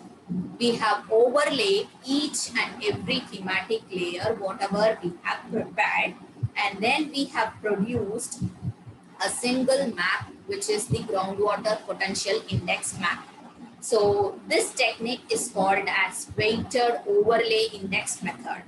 Speaker 2: we have overlaid each and every thematic layer, whatever we have prepared. And then we have produced a single map, which is the groundwater potential index map. So this technique is called as weighted overlay index method.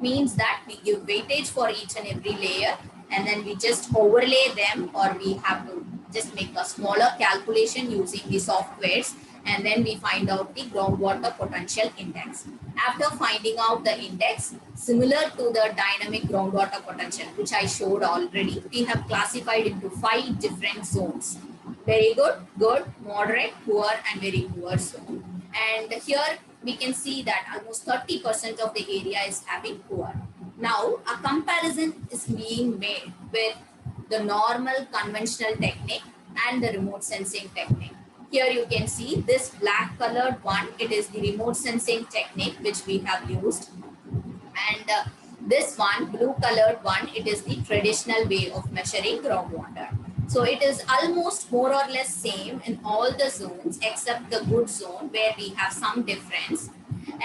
Speaker 2: Means that we give weightage for each and every layer, and then we just overlay them, or we have to just make a smaller calculation using the softwares, and then we find out the groundwater potential index. After finding out the index, similar to the dynamic groundwater potential, which I showed already, we have classified into 5 different zones. Very good, good, moderate, poor, and very poor zone. And here we can see that almost 30% of the area is having poor. Now, a comparison is being made with the normal conventional technique and the remote sensing technique. Here you can see this black colored one, it is the remote sensing technique which we have used. And this one, blue colored one, it is the traditional way of measuring groundwater. So it is almost more or less same in all the zones except the good zone where we have some difference.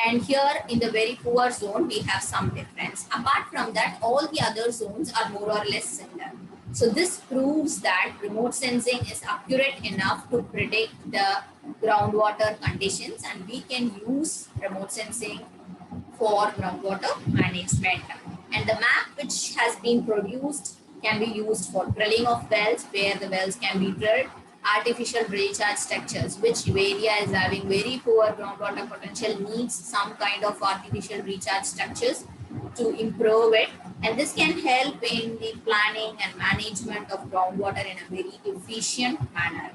Speaker 2: And here in the very poor zone, we have some difference. Apart from that, all the other zones are more or less similar. So this proves that remote sensing is accurate enough to predict the groundwater conditions, and we can use remote sensing for groundwater management. And the map which has been produced can be used for drilling of wells, where the wells can be drilled, artificial recharge structures, which area is having very poor groundwater potential needs some kind of artificial recharge structures to improve it. And this can help in the planning and management of groundwater in a very efficient manner.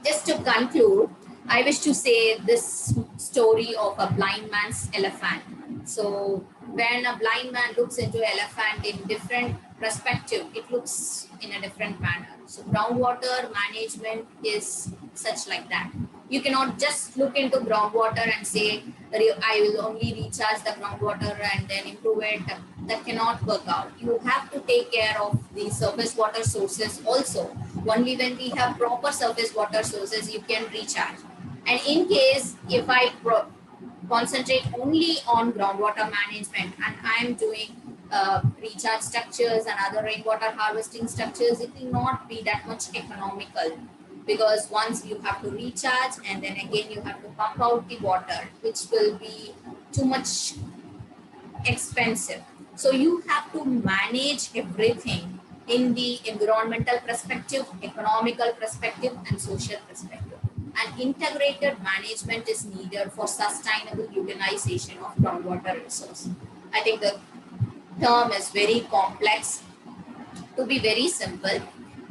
Speaker 2: Just to conclude, I wish to say this story of a blind man's elephant. So when a blind man looks into elephant in different perspective, it looks in a different manner. So groundwater management is such like that. You cannot just look into groundwater and say, I will only recharge the groundwater and then improve it. That cannot work out. You have to take care of the surface water sources also. Only when we have proper surface water sources, you can recharge. And in case, if I concentrate only on groundwater management and I am doing recharge structures and other rainwater harvesting structures, it will not be that much economical, because once you have to recharge and then again you have to pump out the water, which will be too much expensive. So you have to manage everything in the environmental perspective, economical perspective, and social perspective. And integrated management is needed for sustainable utilization of groundwater resource. I think the term is very complex. To be very simple,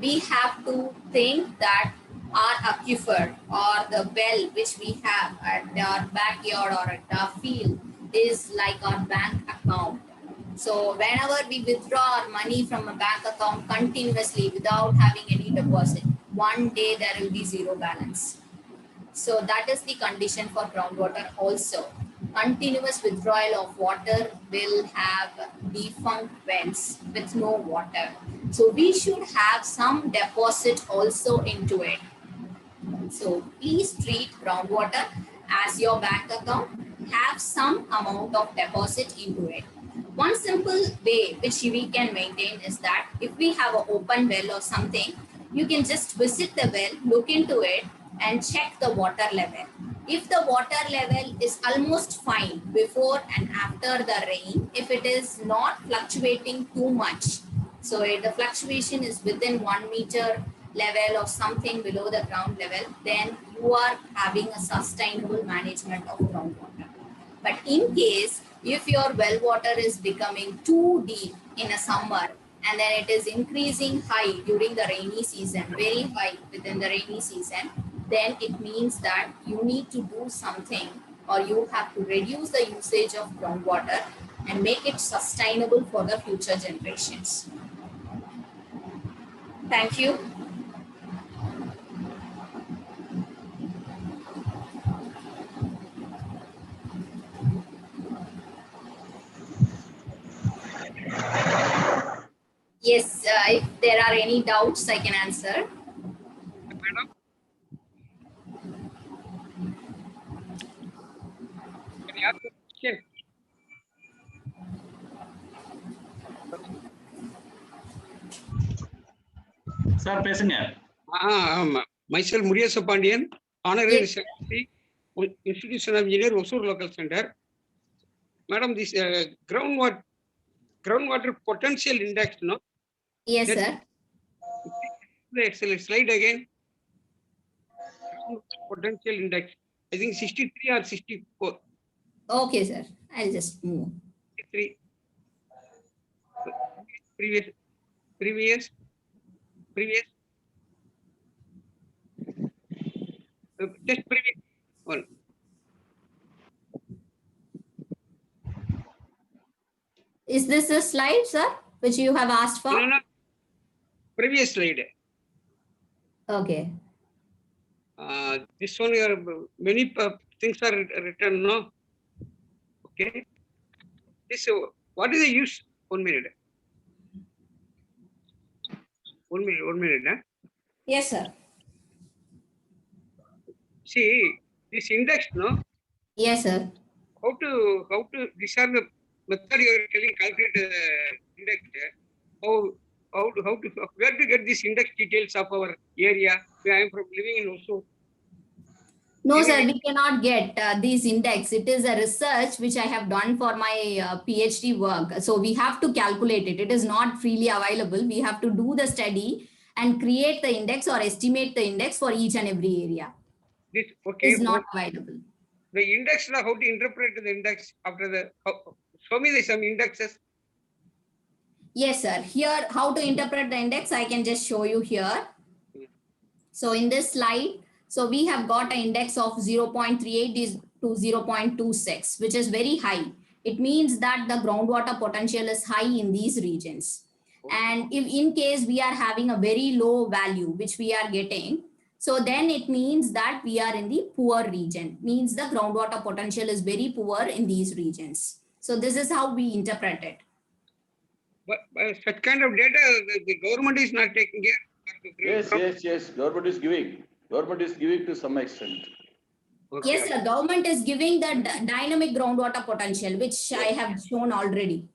Speaker 2: we have to think that our aquifer or the well which we have at our backyard or at our field is like our bank account. So whenever we withdraw our money from a bank account continuously without having any deposit, one day there will be zero balance. So that is the condition for groundwater also. Continuous withdrawal of water will have defunct wells with no water. So we should have some deposit also into it. So please treat groundwater as your bank account. Have some amount of deposit into it. One simple way which we can maintain is that if we have an open well or something, you can just visit the well, look into it and check the water level. If the water level is almost fine before and after the rain, if it is not fluctuating too much, so if the fluctuation is within 1 meter level or something below the ground level, then you are having a sustainable management of groundwater. But in case if your well water is becoming too deep in a summer and then it is increasing high during the rainy season, very high within the rainy season, then it means that you need to do something or you have to reduce the usage of groundwater and make it sustainable for the future generations. Thank you. Yes, if there are any doubts, I can answer.
Speaker 3: Madam? Can I ask a question?
Speaker 1: Sir, பேசுங்க.
Speaker 3: Myself, Muriasa Pandian, Honorary
Speaker 2: Yes.
Speaker 3: Secretary, Institution of Engineer, Osur Local Center. Madam, this groundwater potential index, no?
Speaker 2: Yes,
Speaker 3: That-
Speaker 2: sir.
Speaker 3: The excellent slide again. Potential index. I think 63 or 64.
Speaker 2: Okay, sir. I'll just move.
Speaker 3: 63. Previous. Just previous one.
Speaker 2: Is this a slide, sir, which you have asked for?
Speaker 3: No. Previous slide.
Speaker 2: Okay.
Speaker 3: This one, many things are written, no? Okay. This, what is the use? 1 minute. 1 minute. Huh?
Speaker 2: Yes, sir.
Speaker 3: See, this index, no?
Speaker 2: Yes, sir.
Speaker 3: How to, these are the method you are telling, calculate the index. How to, where to get this index details of our area? Where I am from living in Osur.
Speaker 2: No, sir, we cannot get these index. It is a research which I have done for my PhD work. So we have to calculate it. It is not freely available. We have to do the study and create the index or estimate the index for each and every area.
Speaker 3: This, okay.
Speaker 2: It is not available.
Speaker 3: The index, how to interpret the index after the, show me some indexes.
Speaker 2: Yes, sir. Here, how to interpret the index, I can just show you here. So in this slide, so we have got an index of 0.38 to 0.26, which is very high. It means that the groundwater potential is high in these regions. And if in case we are having a very low value, which we are getting, so then it means that we are in the poor region, means the groundwater potential is very poor in these regions. So this is how we interpret it.
Speaker 3: But such kind of data, the government is not taking care.
Speaker 4: Yes. Government is giving to some extent.
Speaker 3: Okay.
Speaker 2: Yes, the government is giving the dynamic groundwater potential, which I have shown already.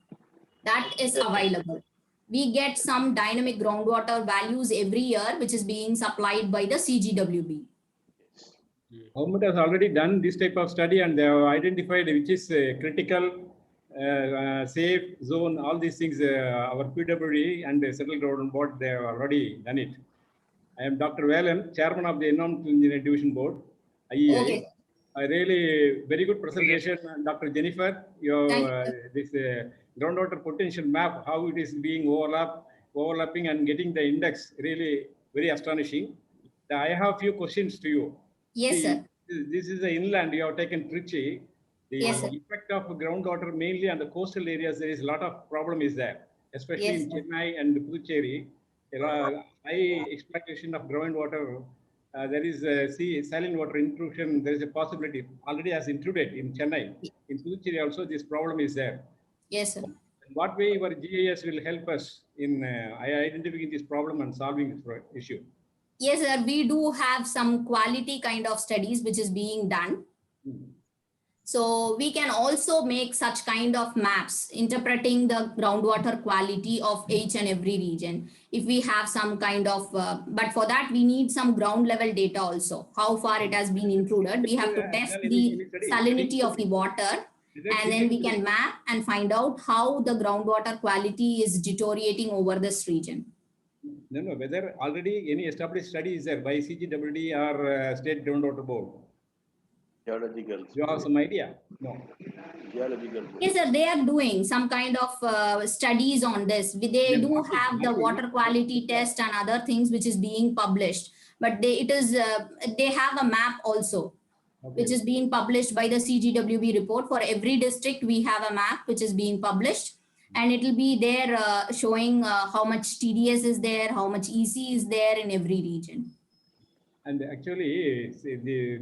Speaker 2: That is available. We get some dynamic groundwater values every year, which is being supplied by the CGWB.
Speaker 5: Government has already done this type of study and they have identified which is critical, safe zone, all these things, our PWD and the Central Government Board, they have already done it. I am Dr. Vellore, Chairman of the Environmental Engineering Division Board, IEI. Okay. A really very good presentation, Dr. Jenifer. This groundwater potential map, how it is being overlapping and getting the index, really very astonishing. I have a few questions to you.
Speaker 2: Yes, sir.
Speaker 5: This is the inland, you have taken Trichy. The effect of groundwater mainly on the coastal areas, there is a lot of problem is there, especially in Chennai and Puducherry. There are high exploitation of groundwater. There is saline water intrusion. There is a possibility already has intruded in Chennai. In Puducherry also this problem is there.
Speaker 2: Yes, sir.
Speaker 5: In what way your GIS will help us in identifying this problem and solving this issue?
Speaker 2: Yes, sir. We do have some quality kind of studies which is being done. So we can also make such kind of maps interpreting the groundwater quality of each and every region. If we have some kind of, but for that we need some ground level data also, how far it has been included. We have to test the salinity of the water, and then we can map and find out how the groundwater quality is deteriorating over this region.
Speaker 5: No, whether already any established study is there by CGWD or State Groundwater Board?
Speaker 4: Geological.
Speaker 5: You have some idea? No.
Speaker 4: Geological.
Speaker 2: Yes, sir, they are doing some kind of studies on this. They do have the water quality test and other things which is being published, but they have a map also, which is being published by the CGWB report. For every district, we have a map which is being published, and it will be there showing how much TDS is there, how much EC is there in every region.
Speaker 5: And actually,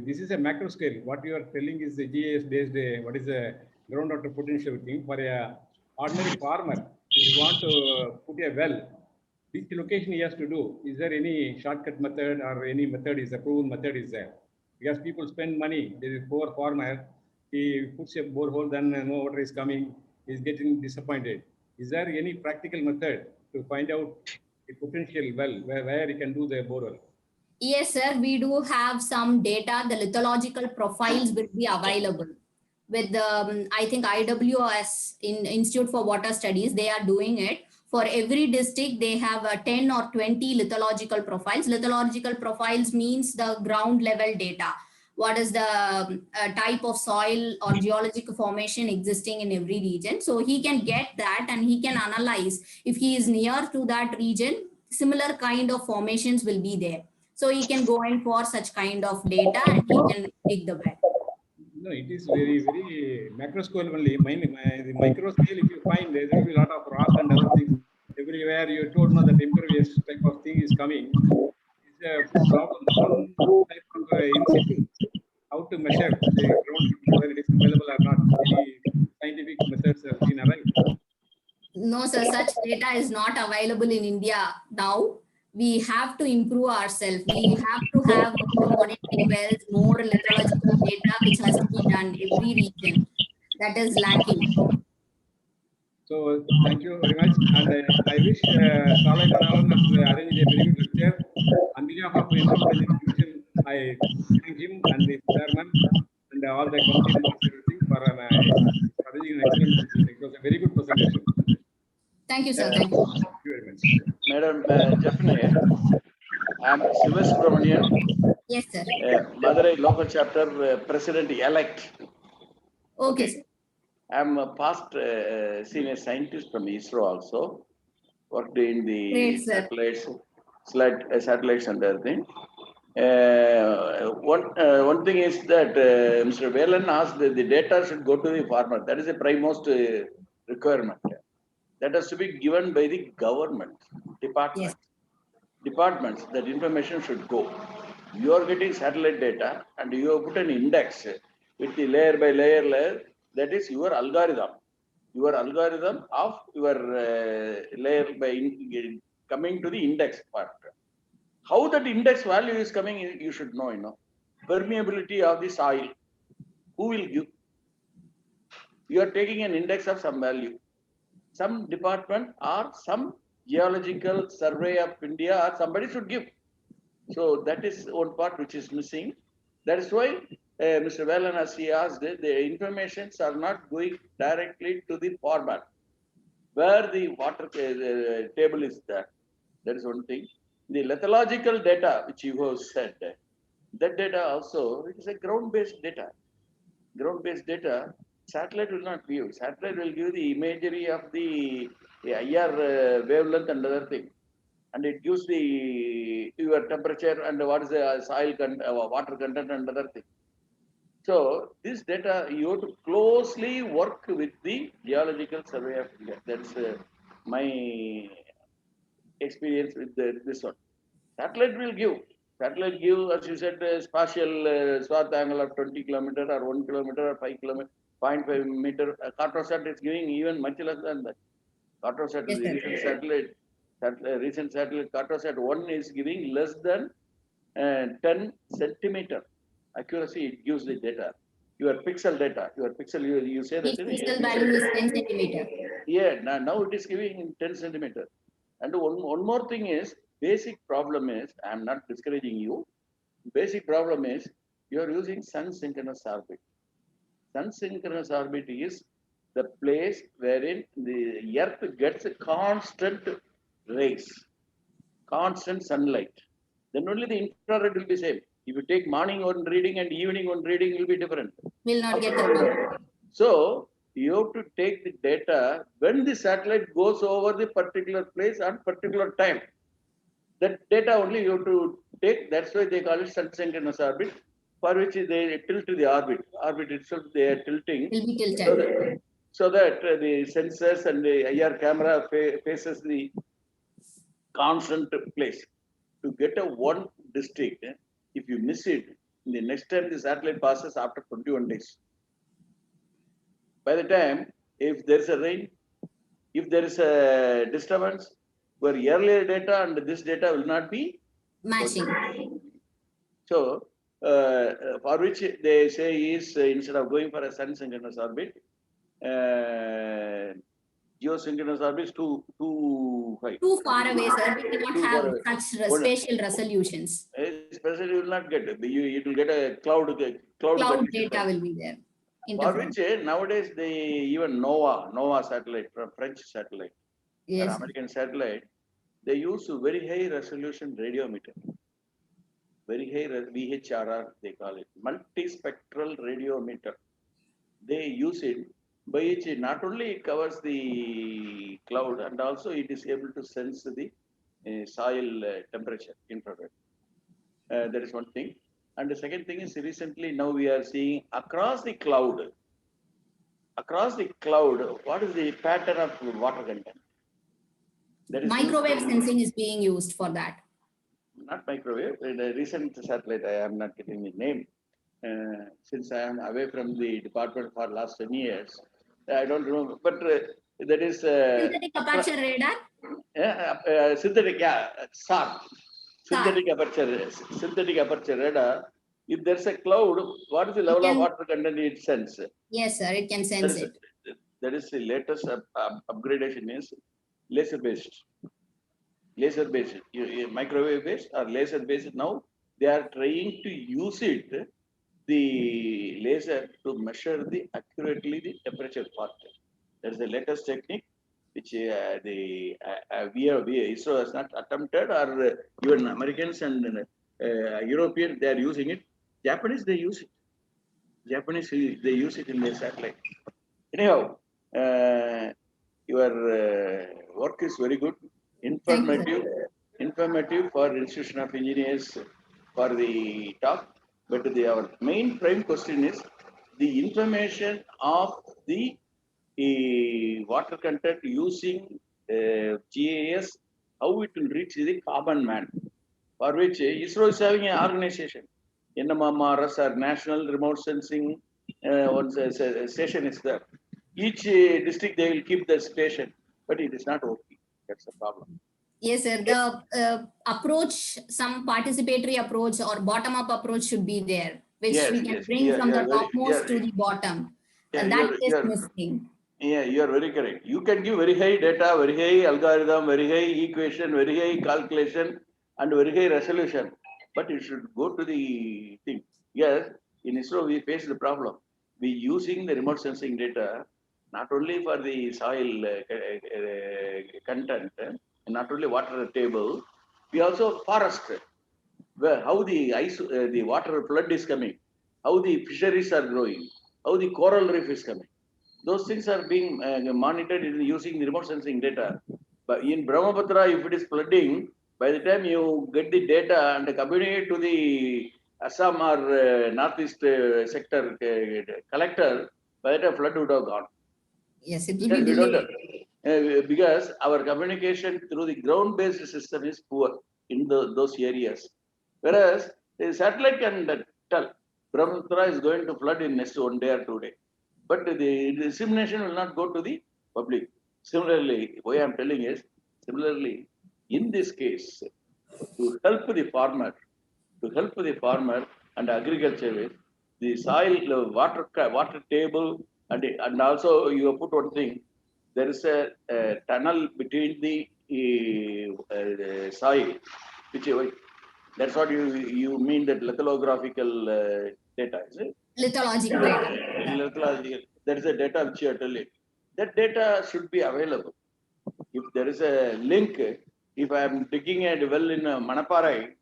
Speaker 5: this is a macro scale. What you are telling is the GIS based, what is the groundwater potential thing for a ordinary farmer. If you want to put a well, which location he has to do? Is there any shortcut method or any method is a proven method is there? Because people spend money. There is poor farmer. He puts a borehole, then no water is coming. He's getting disappointed. Is there any practical method to find out a potential well where he can do the borehole?
Speaker 2: Yes, sir, we do have some data. The lithological profiles will be available with the, I think IWS, in Institute for Water Studies, they are doing it. For every district, they have 10 or 20 lithological profiles. Lithological profiles means the ground level data. What is the type of soil or geologic formation existing in every region. So he can get that and he can analyze if he is near to that region, similar kind of formations will be there. So he can go in for such kind of data and he can dig the well.
Speaker 5: No, it is very, very macro scale only. The micro scale, if you find there will be a lot of rock and other things everywhere. You told me that impervious type of thing is coming. It's a problem. One type of in situ, how to measure the ground, whether it is available or not. Any scientific methods have been arrived.
Speaker 2: No, sir, such data is not available in India now. We have to improve ourselves. We have to have more monitoring wells, more lithological data, which has to be done every region. That is lacking.
Speaker 5: So thank you very much. And I wish Starlight Analan has arranged a very good lecture. On behalf of Environment Institution, I thank him and the chairman and all the committee members everything for arranging an excellent lecture. It was a very good presentation.
Speaker 2: Thank you, sir. Thank you.
Speaker 5: Thank you very much.
Speaker 4: Madam Jaffney, I'm Sivasubramanian,
Speaker 2: Yes, sir.
Speaker 4: Madurai local chapter president-elect.
Speaker 2: Okay, sir.
Speaker 4: I'm a past senior scientist from ISRO also, worked in the
Speaker 2: Great, sir.
Speaker 4: satellites and everything. One thing is that Mr. Velan asked that the data should go to the farmer. That is the primemost requirement. That has to be given by the government department.
Speaker 2: Yes.
Speaker 4: Departments, that information should go. You are getting satellite data and you have put an index with the layer by layer. That is your algorithm. Your algorithm of your layer by coming to the index part. How that index value is coming, you should know, Permeability of the soil. Who will give? You are taking an index of some value. Some department or some geological survey of India or somebody should give. So that is one part which is missing. That is why Mr. Velan, as he asked, the informations are not going directly to the farmer where the water table is there. That is one thing. The lithological data which you have said, that data also, it is a ground-based data. Ground-based data, satellite will not give. Satellite will give the imagery of the IR wavelength and other thing. And it gives your temperature and what is the soil water content and other thing. So this data you have to closely work with the Geological Survey of India. That's my experience with this one. Satellite will give. Satellite give, as you said, spatial swath angle of 20 kilometer or 1 kilometer or 5 kilometer, 0.5 meter. Cartosat is giving even much less than that. Cartosat is the recent satellite Cartosat 1 is giving less than 10 centimeter accuracy. It gives the data. your pixel data, your pixel, you say that.
Speaker 2: Each pixel value is 10 centimeter.
Speaker 4: Yeah, now it is giving in 10 centimeter. And one more thing is, basic problem is, I am not discouraging you. Basic problem is, you are using sun synchronous orbit. Sun synchronous orbit is the place wherein the earth gets a constant rays, constant sunlight. Then only the infrared will be same. If you take morning one reading and evening one reading, will be different.
Speaker 2: Will not get the.
Speaker 4: So you have to take the data when the satellite goes over the particular place at particular time. That data only you have to take. That's why they call it sun synchronous orbit, for which they tilt the orbit. Orbit itself they are tilting.
Speaker 2: Will be tilted.
Speaker 4: So that the sensors and the IR camera faces the constant place. To get a one district, if you miss it, the next time the satellite passes after 21 days. By the time, if there is a rain, if there is a disturbance, where earlier data and this data will not be
Speaker 2: matching.
Speaker 4: So, for which they say is instead of going for a sun synchronous orbit, geosynchronous orbit is too high.
Speaker 2: Too far away, sir. We cannot have such spatial resolutions.
Speaker 4: Especially you will not get it. You will get a cloud
Speaker 2: data will be there.
Speaker 4: For which nowadays they even NOAA satellite, French satellite,
Speaker 2: yes,
Speaker 4: American satellite, they use very high resolution radiometer. Very high VHRR they call it, multispectral radiometer. They use it, by which it not only covers the cloud and also it is able to sense the soil temperature infrared. That is one thing. And the second thing is recently now we are seeing across the cloud, what is the pattern of water content? That is
Speaker 2: microwave sensing is being used for that.
Speaker 4: Not microwave. In a recent satellite, I am not getting the name. Since I am away from the department for last 10 years, I don't remember. But that is
Speaker 2: synthetic aperture radar.
Speaker 4: Synthetic, SAR. Synthetic aperture radar. If there's a cloud, what is the level of water content it sends?
Speaker 2: Yes, sir. It can sense it.
Speaker 4: That is the latest upgradation is laser based. Laser based, microwave based or laser based. Now they are trying to use it, the laser, to measure accurately the temperature part. That is the latest technique which ISRO has not attempted, or even Americans and European they are using it. Japanese they use it. They use it in their satellite. Anyhow, your work is very good. Informative for Institution of Engineers for the talk. But our main prime question is the information of the water content using GIS, how it will reach the common man. For which ISRO is having an organization. NMRS or National Remote Sensing station is there. Each district they will keep the station, but it is not working. That's the problem.
Speaker 2: Yes, sir. The approach, some participatory approach or bottom-up approach should be there, which we can bring from the topmost to the bottom. And that is missing.
Speaker 4: Yeah, you are very correct. You can give very high data, very high algorithm, very high equation, very high calculation, and very high resolution. But it should go to the thing. Yes, in ISRO we face the problem. We using the remote sensing data not only for the soil content, not only water table, we also forest, where how the ice, the water flood is coming, how the fisheries are growing, how the coral reef is coming. Those things are being monitored using the remote sensing data. But in Brahmaputra, if it is flooding, by the time you get the data and communicate to the Assam or Northeast sector collector, by the time flood would have gone.
Speaker 2: Yes, it will be delayed.
Speaker 4: Because our communication through the ground-based system is poor in those areas. Whereas the satellite can tell Brahmaputra is going to flood in next 1 day or 2 days. But the dissemination will not go to the public. Similarly, what I am telling is, similarly, in this case, to help the farmer and agriculture, the soil, water table, and also you have put one thing. There is a tunnel between the soil, which that's what you mean, that lithographical data, is it?
Speaker 2: Lithologic data.
Speaker 4: Lithological. There is a data which you are telling. That data should be available. If there is a link, if I am digging a well in Manaparai,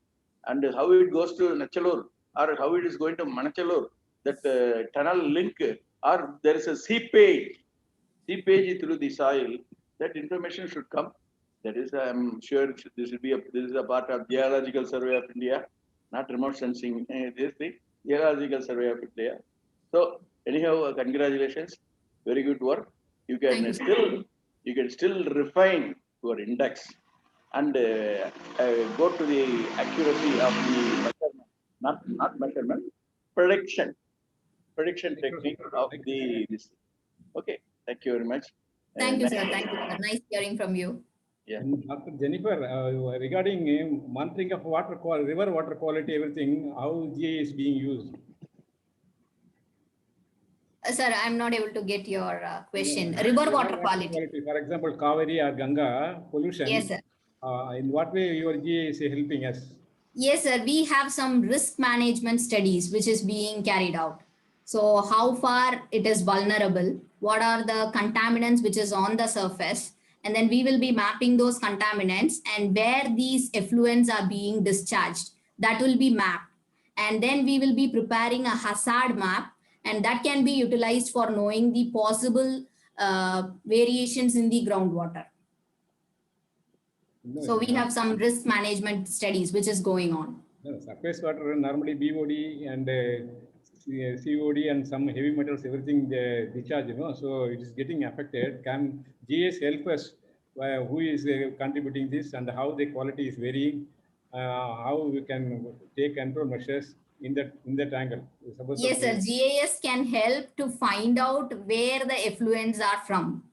Speaker 4: and how it goes to Nachalur, or how it is going to Manachalur, that tunnel link, or there is a seepage through the soil, that information should come. That is, I am sure this is a part of Geological Survey of India, not remote sensing. This the Geological Survey of India. So anyhow, congratulations, very good work. You can still refine your index and go to the accuracy of the measurement, not measurement, prediction technique of this. Okay, thank you very much.
Speaker 2: Thank you, sir. Thank you, sir. Nice hearing from you.
Speaker 4: Yeah.
Speaker 5: And Dr. Jenifer, regarding monitoring of river water quality, everything, how GIS is being used?
Speaker 2: Sir, I'm not able to get your question. River water quality.
Speaker 5: For example, Kaveri or Ganga pollution.
Speaker 2: Yes, sir.
Speaker 5: In what way your GIS is helping us?
Speaker 2: Yes, sir. We have some risk management studies which is being carried out. So how far it is vulnerable, what are the contaminants which is on the surface, and then we will be mapping those contaminants and where these effluents are being discharged. That will be mapped. And then we will be preparing a hazard map, and that can be utilized for knowing the possible variations in the groundwater. So we have some risk management studies which is going on.
Speaker 5: Surface water normally BOD and COD and some heavy metals, everything discharge, so it is getting affected. Can GIS help us who is contributing this and how the quality is varying, how we can take control measures in that angle?
Speaker 2: Yes, sir. GIS can help to find out where the effluents are from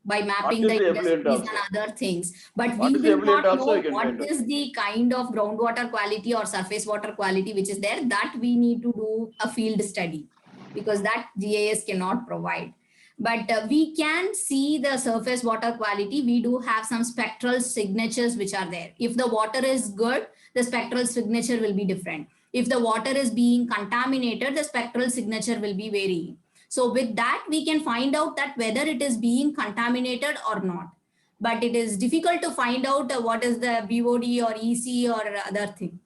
Speaker 2: by mapping the industries and other things. But we will not know what is the kind of groundwater quality or surface water quality which is there. That we need to do a field study, because that GIS cannot provide. But we can see the surface water quality. We do have some spectral signatures which are there. If the water is good, the spectral signature will be different. If the water is being contaminated, the spectral signature will be varying. So with that, we can find out that whether it is being contaminated or not. But it is difficult to find out what is the BOD or EC or other thing.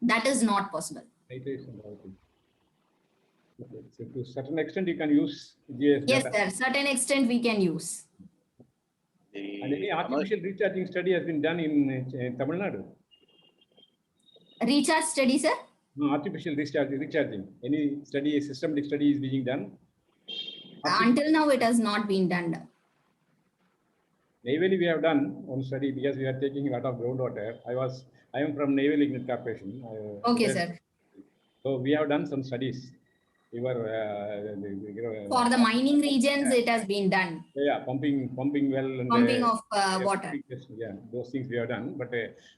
Speaker 2: That is not possible.
Speaker 5: Okay. So to a certain extent, you can use GIS
Speaker 2: Yes,
Speaker 5: data.
Speaker 2: sir. Certain extent we can use.
Speaker 5: And any artificial recharging study has been done in Tamil Nadu?
Speaker 2: Recharge study, sir?
Speaker 5: No, artificial recharging. Any study, systematic study is being done?
Speaker 2: Until now, it has not been done.
Speaker 5: Navally, we have done one study because we are taking a lot of groundwater. I am from Naval Ignite Corporation.
Speaker 2: Okay, sir.
Speaker 5: So we have done some studies.
Speaker 2: For the mining regions, it has been done.
Speaker 5: Yeah, pumping well and
Speaker 2: pumping of water.
Speaker 5: Yeah, those things we have done. But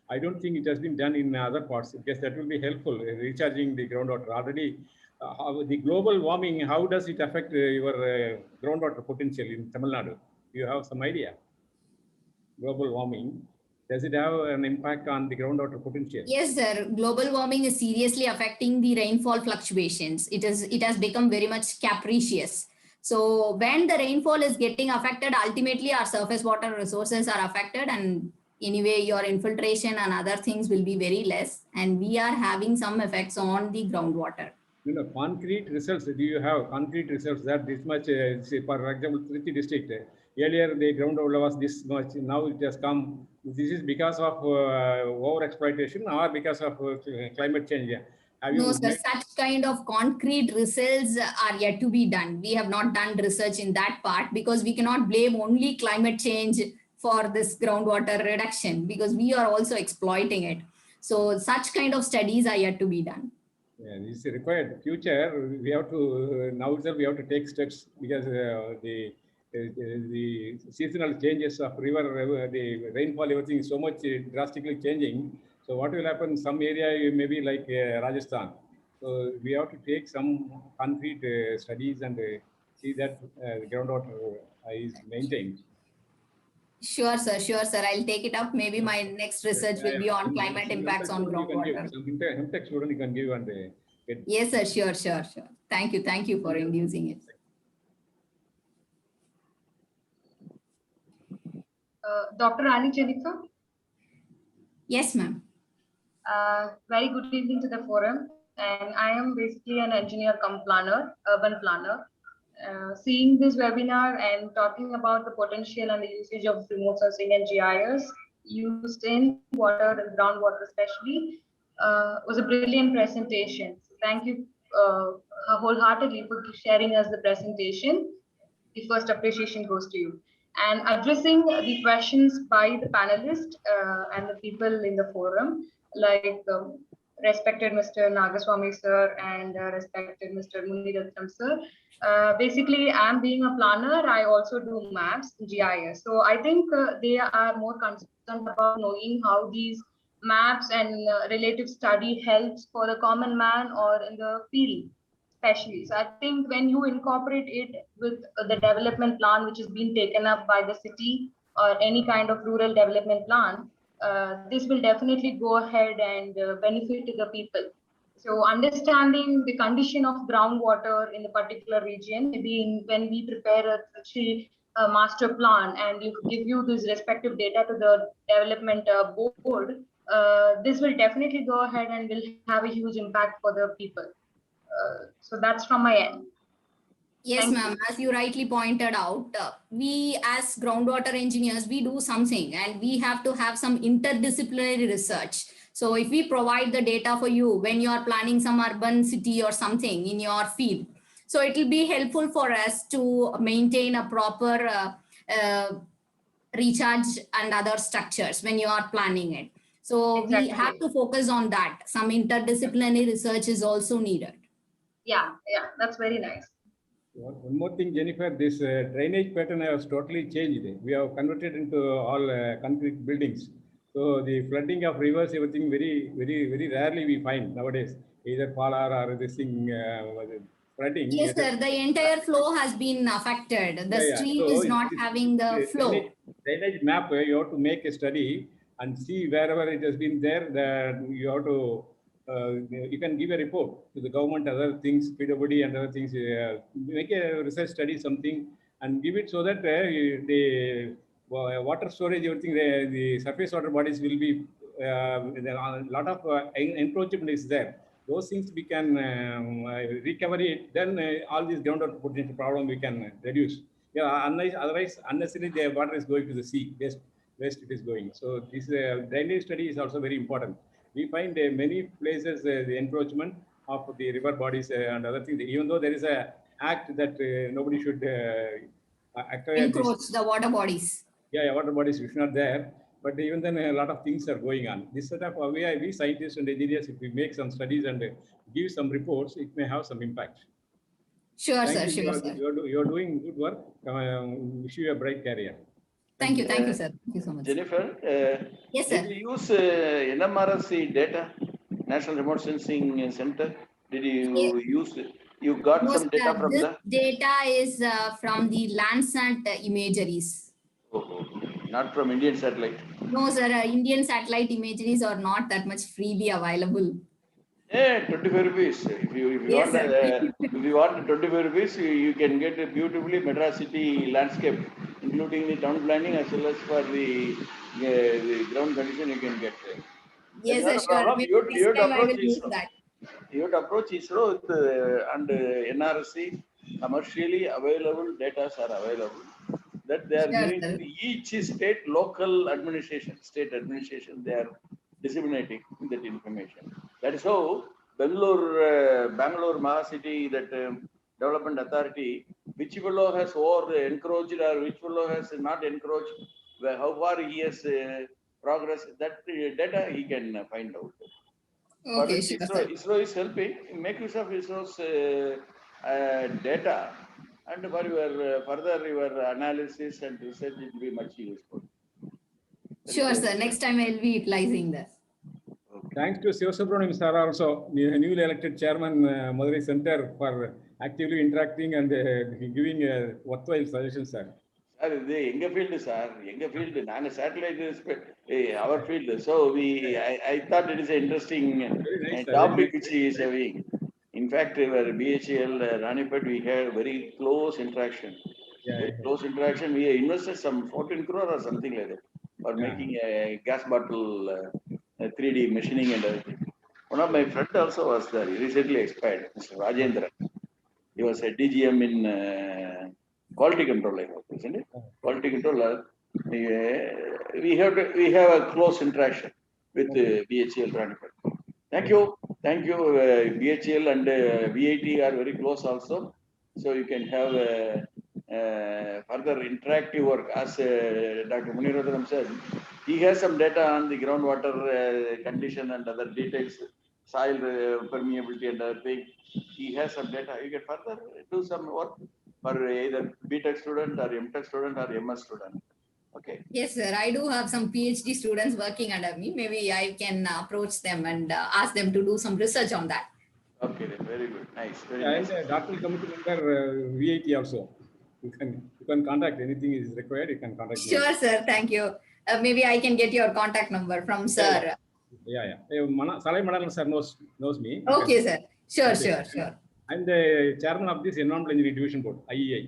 Speaker 5: I don't think it has been done in other parts, because that will be helpful recharging the groundwater. Already, the global warming, how does it affect your groundwater potential in Tamil Nadu? Do you have some idea? Global warming, does it have an impact on the groundwater potential? Yes,
Speaker 2: sir. Global warming is seriously affecting the rainfall fluctuations. It has become very much capricious. So when the rainfall is getting affected, ultimately our surface water resources are affected, and anyway your infiltration and other things will be very less, and we are having some effects on the groundwater.
Speaker 5: Concrete results, do you have concrete results that this much, say for example, Trichy district, earlier the groundwater was this much, now it has come, this is because of over exploitation or because of climate change?
Speaker 2: No, sir, such kind of concrete results are yet to be done. We have not done research in that part, because we cannot blame only climate change for this groundwater reduction, because we are also exploiting it. So such kind of studies are yet to be done.
Speaker 5: Yeah, this is required. Future, we have to, now itself we have to take steps, because the seasonal changes of river, the rainfall, everything is so much drastically changing. So what will happen, some area maybe like Rajasthan. So So we have to take some concrete studies and see that the groundwater is maintained.
Speaker 2: Sure, sir. Sure, sir. I'll take it up. Maybe my next research will be on climate impacts on groundwater.
Speaker 5: Some tech student you can give and get.
Speaker 2: Yes, sir. Sure, sure, sure. Thank you. Thank you for inducing it.
Speaker 6: Dr. Annie Jenifer.
Speaker 2: Yes, ma'am.
Speaker 6: Very good evening to the forum. And I am basically an engineer cum planner, urban planner. Seeing this webinar and talking about the potential and the usage of remote sensing and GIS used in water and groundwater especially was a brilliant presentation. So thank you wholeheartedly for sharing us the presentation. The first appreciation goes to you. And addressing the questions by the panelists and the people in the forum, like respected Mr. Nagaswamy sir and respected Mr. Muniratnam sir. Basically, I'm being a planner. I also do maps, GIS. So I think they are more concerned about knowing how these maps and relative study helps for the common man or in the field. Especially. So I think when you incorporate it with the development plan, which is being taken up by the city or any kind of rural development plan, this will definitely go ahead and benefit the people. So understanding the condition of groundwater in the particular region, maybe when we prepare a master plan and give you this respective data to the development board, this will definitely go ahead and will have a huge impact for the people. So that's from my end.
Speaker 2: Yes, ma'am. As you rightly pointed out, we as groundwater engineers, we do something and we have to have some interdisciplinary research. So if we provide the data for you when you are planning some urban city or something in your field, so it will be helpful for us to maintain a proper recharge and other structures when you are planning it. So
Speaker 6: Exactly.
Speaker 2: we have to focus on that. Some interdisciplinary research is also needed.
Speaker 6: Yeah, that's very nice.
Speaker 5: One more thing, Jenifer, this drainage pattern has totally changed. We have converted into all concrete buildings. So the flooding of rivers, everything very rarely we find nowadays, either polar or this thing flooding.
Speaker 2: Yes, sir. The entire flow has been affected. The stream
Speaker 5: So
Speaker 2: is not having the flow.
Speaker 5: Drainage map, you have to make a study and see wherever it has been there, that you have to you can give a report to the government, other things, PWD and other things, make a research study, something, and give it so that the water storage, everything, the surface water bodies will be, a lot of encroachment is there. Those things we can recover it, then all these groundwater potential problem we can reduce. Yeah, otherwise unnecessarily the water is going to the sea, west it is going. So this drainage study is also very important. We find many places the encroachment of the river bodies and other things, even though there is a act that nobody should
Speaker 2: Encroach the water bodies.
Speaker 5: Yeah, water bodies is not there, but even then a lot of things are going on. This sort of we scientists and engineers, if we make some studies and give some reports, it may have some impact.
Speaker 2: Sure,
Speaker 5: Thank
Speaker 2: sir.
Speaker 5: you.
Speaker 2: Sure, sir.
Speaker 5: You're doing good work. Wish you a bright career.
Speaker 2: Thank you, sir. Thank you so much.
Speaker 4: Jenifer,
Speaker 2: yes, sir.
Speaker 4: did you use NMRSC data, National Remote Sensing Center? Did you use it? You got some data from
Speaker 2: this
Speaker 4: the?
Speaker 2: Data is from the Landsat imageries.
Speaker 4: Oh, not from Indian satellite.
Speaker 2: No, sir. Indian satellite imageries are not that much freely available.
Speaker 4: Yeah, 25 rupees. If you
Speaker 2: Yes,
Speaker 4: want, if you want 25 rupees, you can get a beautifully Madras city landscape, including the town planning as well as for the ground condition you can get.
Speaker 2: Yes,
Speaker 4: That's
Speaker 2: sir.
Speaker 4: not a
Speaker 2: Sure.
Speaker 4: problem.
Speaker 2: Maybe
Speaker 4: You
Speaker 2: next time I
Speaker 4: approach
Speaker 2: will use
Speaker 4: ISRO.
Speaker 2: that.
Speaker 4: You have to approach ISRO with, and NRC. Commercially available data are available. That they are
Speaker 2: Sure,
Speaker 4: giving
Speaker 2: sir.
Speaker 4: to each state local administration, they are disseminating that information. That is how Vellore, Bangalore Mahacity, that development authority, which fellow has encroached or which fellow has not encroached, how far he has progress, that data he can find out. For
Speaker 2: Okay,
Speaker 4: which
Speaker 2: sure, sir.
Speaker 4: ISRO is helping. Make use of ISRO's data, and for your further your analysis and research, it will be much useful.
Speaker 2: Sure, sir. Next time I will be utilizing this.
Speaker 4: Okay.
Speaker 5: Thanks to Sivasubramaniam sir also, newly elected chairman, Madurai Center, for actively interacting and giving worthwhile suggestions, sir.
Speaker 4: Sir, இது எங்க field sir, எங்க field, நாங்க satellite our field. So I thought it is an interesting topic which he is having. In fact, our BHEL Ranipet, we had very close interaction. Close interaction. We invested some 14 crore or something like that for making a gas bottle 3D machining and everything. One of my friends also was there. He recently expired, Mr. Rajendra. He was a DGM in quality control, I hope, isn't it? Quality controller. We have a close interaction with BHEL Ranipet. Thank you. Thank you. BHEL and VIT are very close also. So you can have further interactive work. As Dr. Munirathram said, he has some data on the groundwater condition and other details, soil permeability and other things. He has some data. You can further do some work for either BTech student or MTech student or MS student. Okay.
Speaker 2: Yes, sir. I do have some PhD students working under me. Maybe I can approach them and ask them to do some research on that.
Speaker 4: Okay, then. Very good. Nice. Very
Speaker 5: And
Speaker 4: nice.
Speaker 5: Dr. Committee member VIT also. You can contact, anything is required, you can contact me.
Speaker 2: Sure, sir. Thank you. Maybe I can get your contact number from sir.
Speaker 5: Yeah. Salai Madalan sir knows me.
Speaker 2: Okay, sir. Sure.
Speaker 5: I'm the chairman of this Environmental Engineering Division Board, IEI.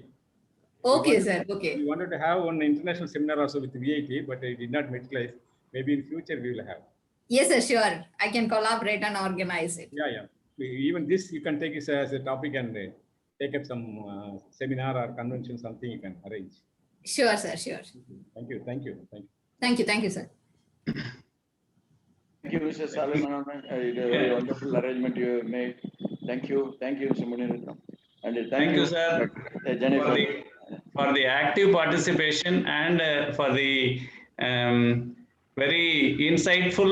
Speaker 2: Okay, sir. Okay.
Speaker 5: We wanted to have one international seminar also with VIT, but it did not materialize. Maybe in future we will have.
Speaker 2: Yes, sir. Sure. I can collaborate and organize it.
Speaker 5: Yeah. Even this you can take it as a topic and take up some seminar or convention, something you can arrange.
Speaker 2: Sure, sir. Sure.
Speaker 5: Thank you.
Speaker 2: Thank you, sir.
Speaker 4: Thank you, Mr. Salman. A very wonderful arrangement you have made. Thank you, Mr. Munirathram. And
Speaker 1: Thank you, sir,
Speaker 4: Jenifer.
Speaker 1: for the active participation and for the very insightful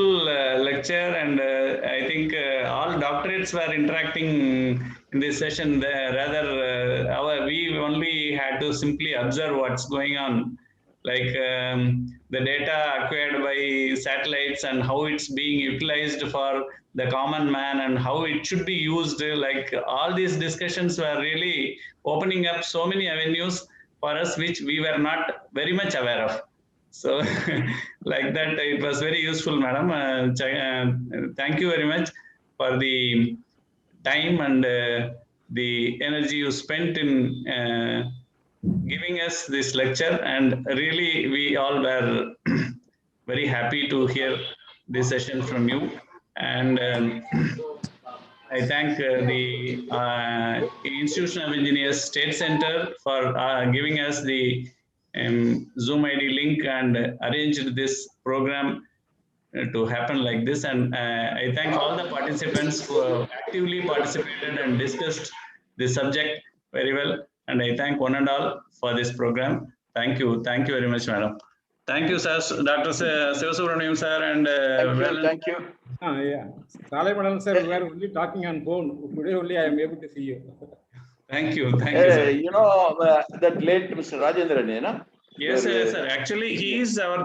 Speaker 1: lecture. And I think all doctorates were interacting in this session. We only had to simply observe what's going on, like the data acquired by satellites and how it's being utilized for the common man and how it should be used. Like all these discussions were really opening up so many avenues for us which we were not very much aware of. So like that, it was very useful, madam. Thank you very much for the time and the energy you spent in giving us this lecture. And really, we all were very happy to hear this session from you. And I thank the Institution of Engineers State Center for giving us the Zoom ID link and arranged this program to happen like this. And I thank all the participants who have actively participated and discussed this subject very well. And I thank one and all for this program. Thank you very much, madam. Thank you, sir, Dr. Sivasubramaniam sir, and
Speaker 4: Thank you.
Speaker 5: Yeah. Salai Madalan sir, we were only talking on phone. Today only I am able to see you.
Speaker 1: Thank you, sir.
Speaker 4: You know that late Mr. Rajendra,
Speaker 1: Yes, sir. Actually, he is our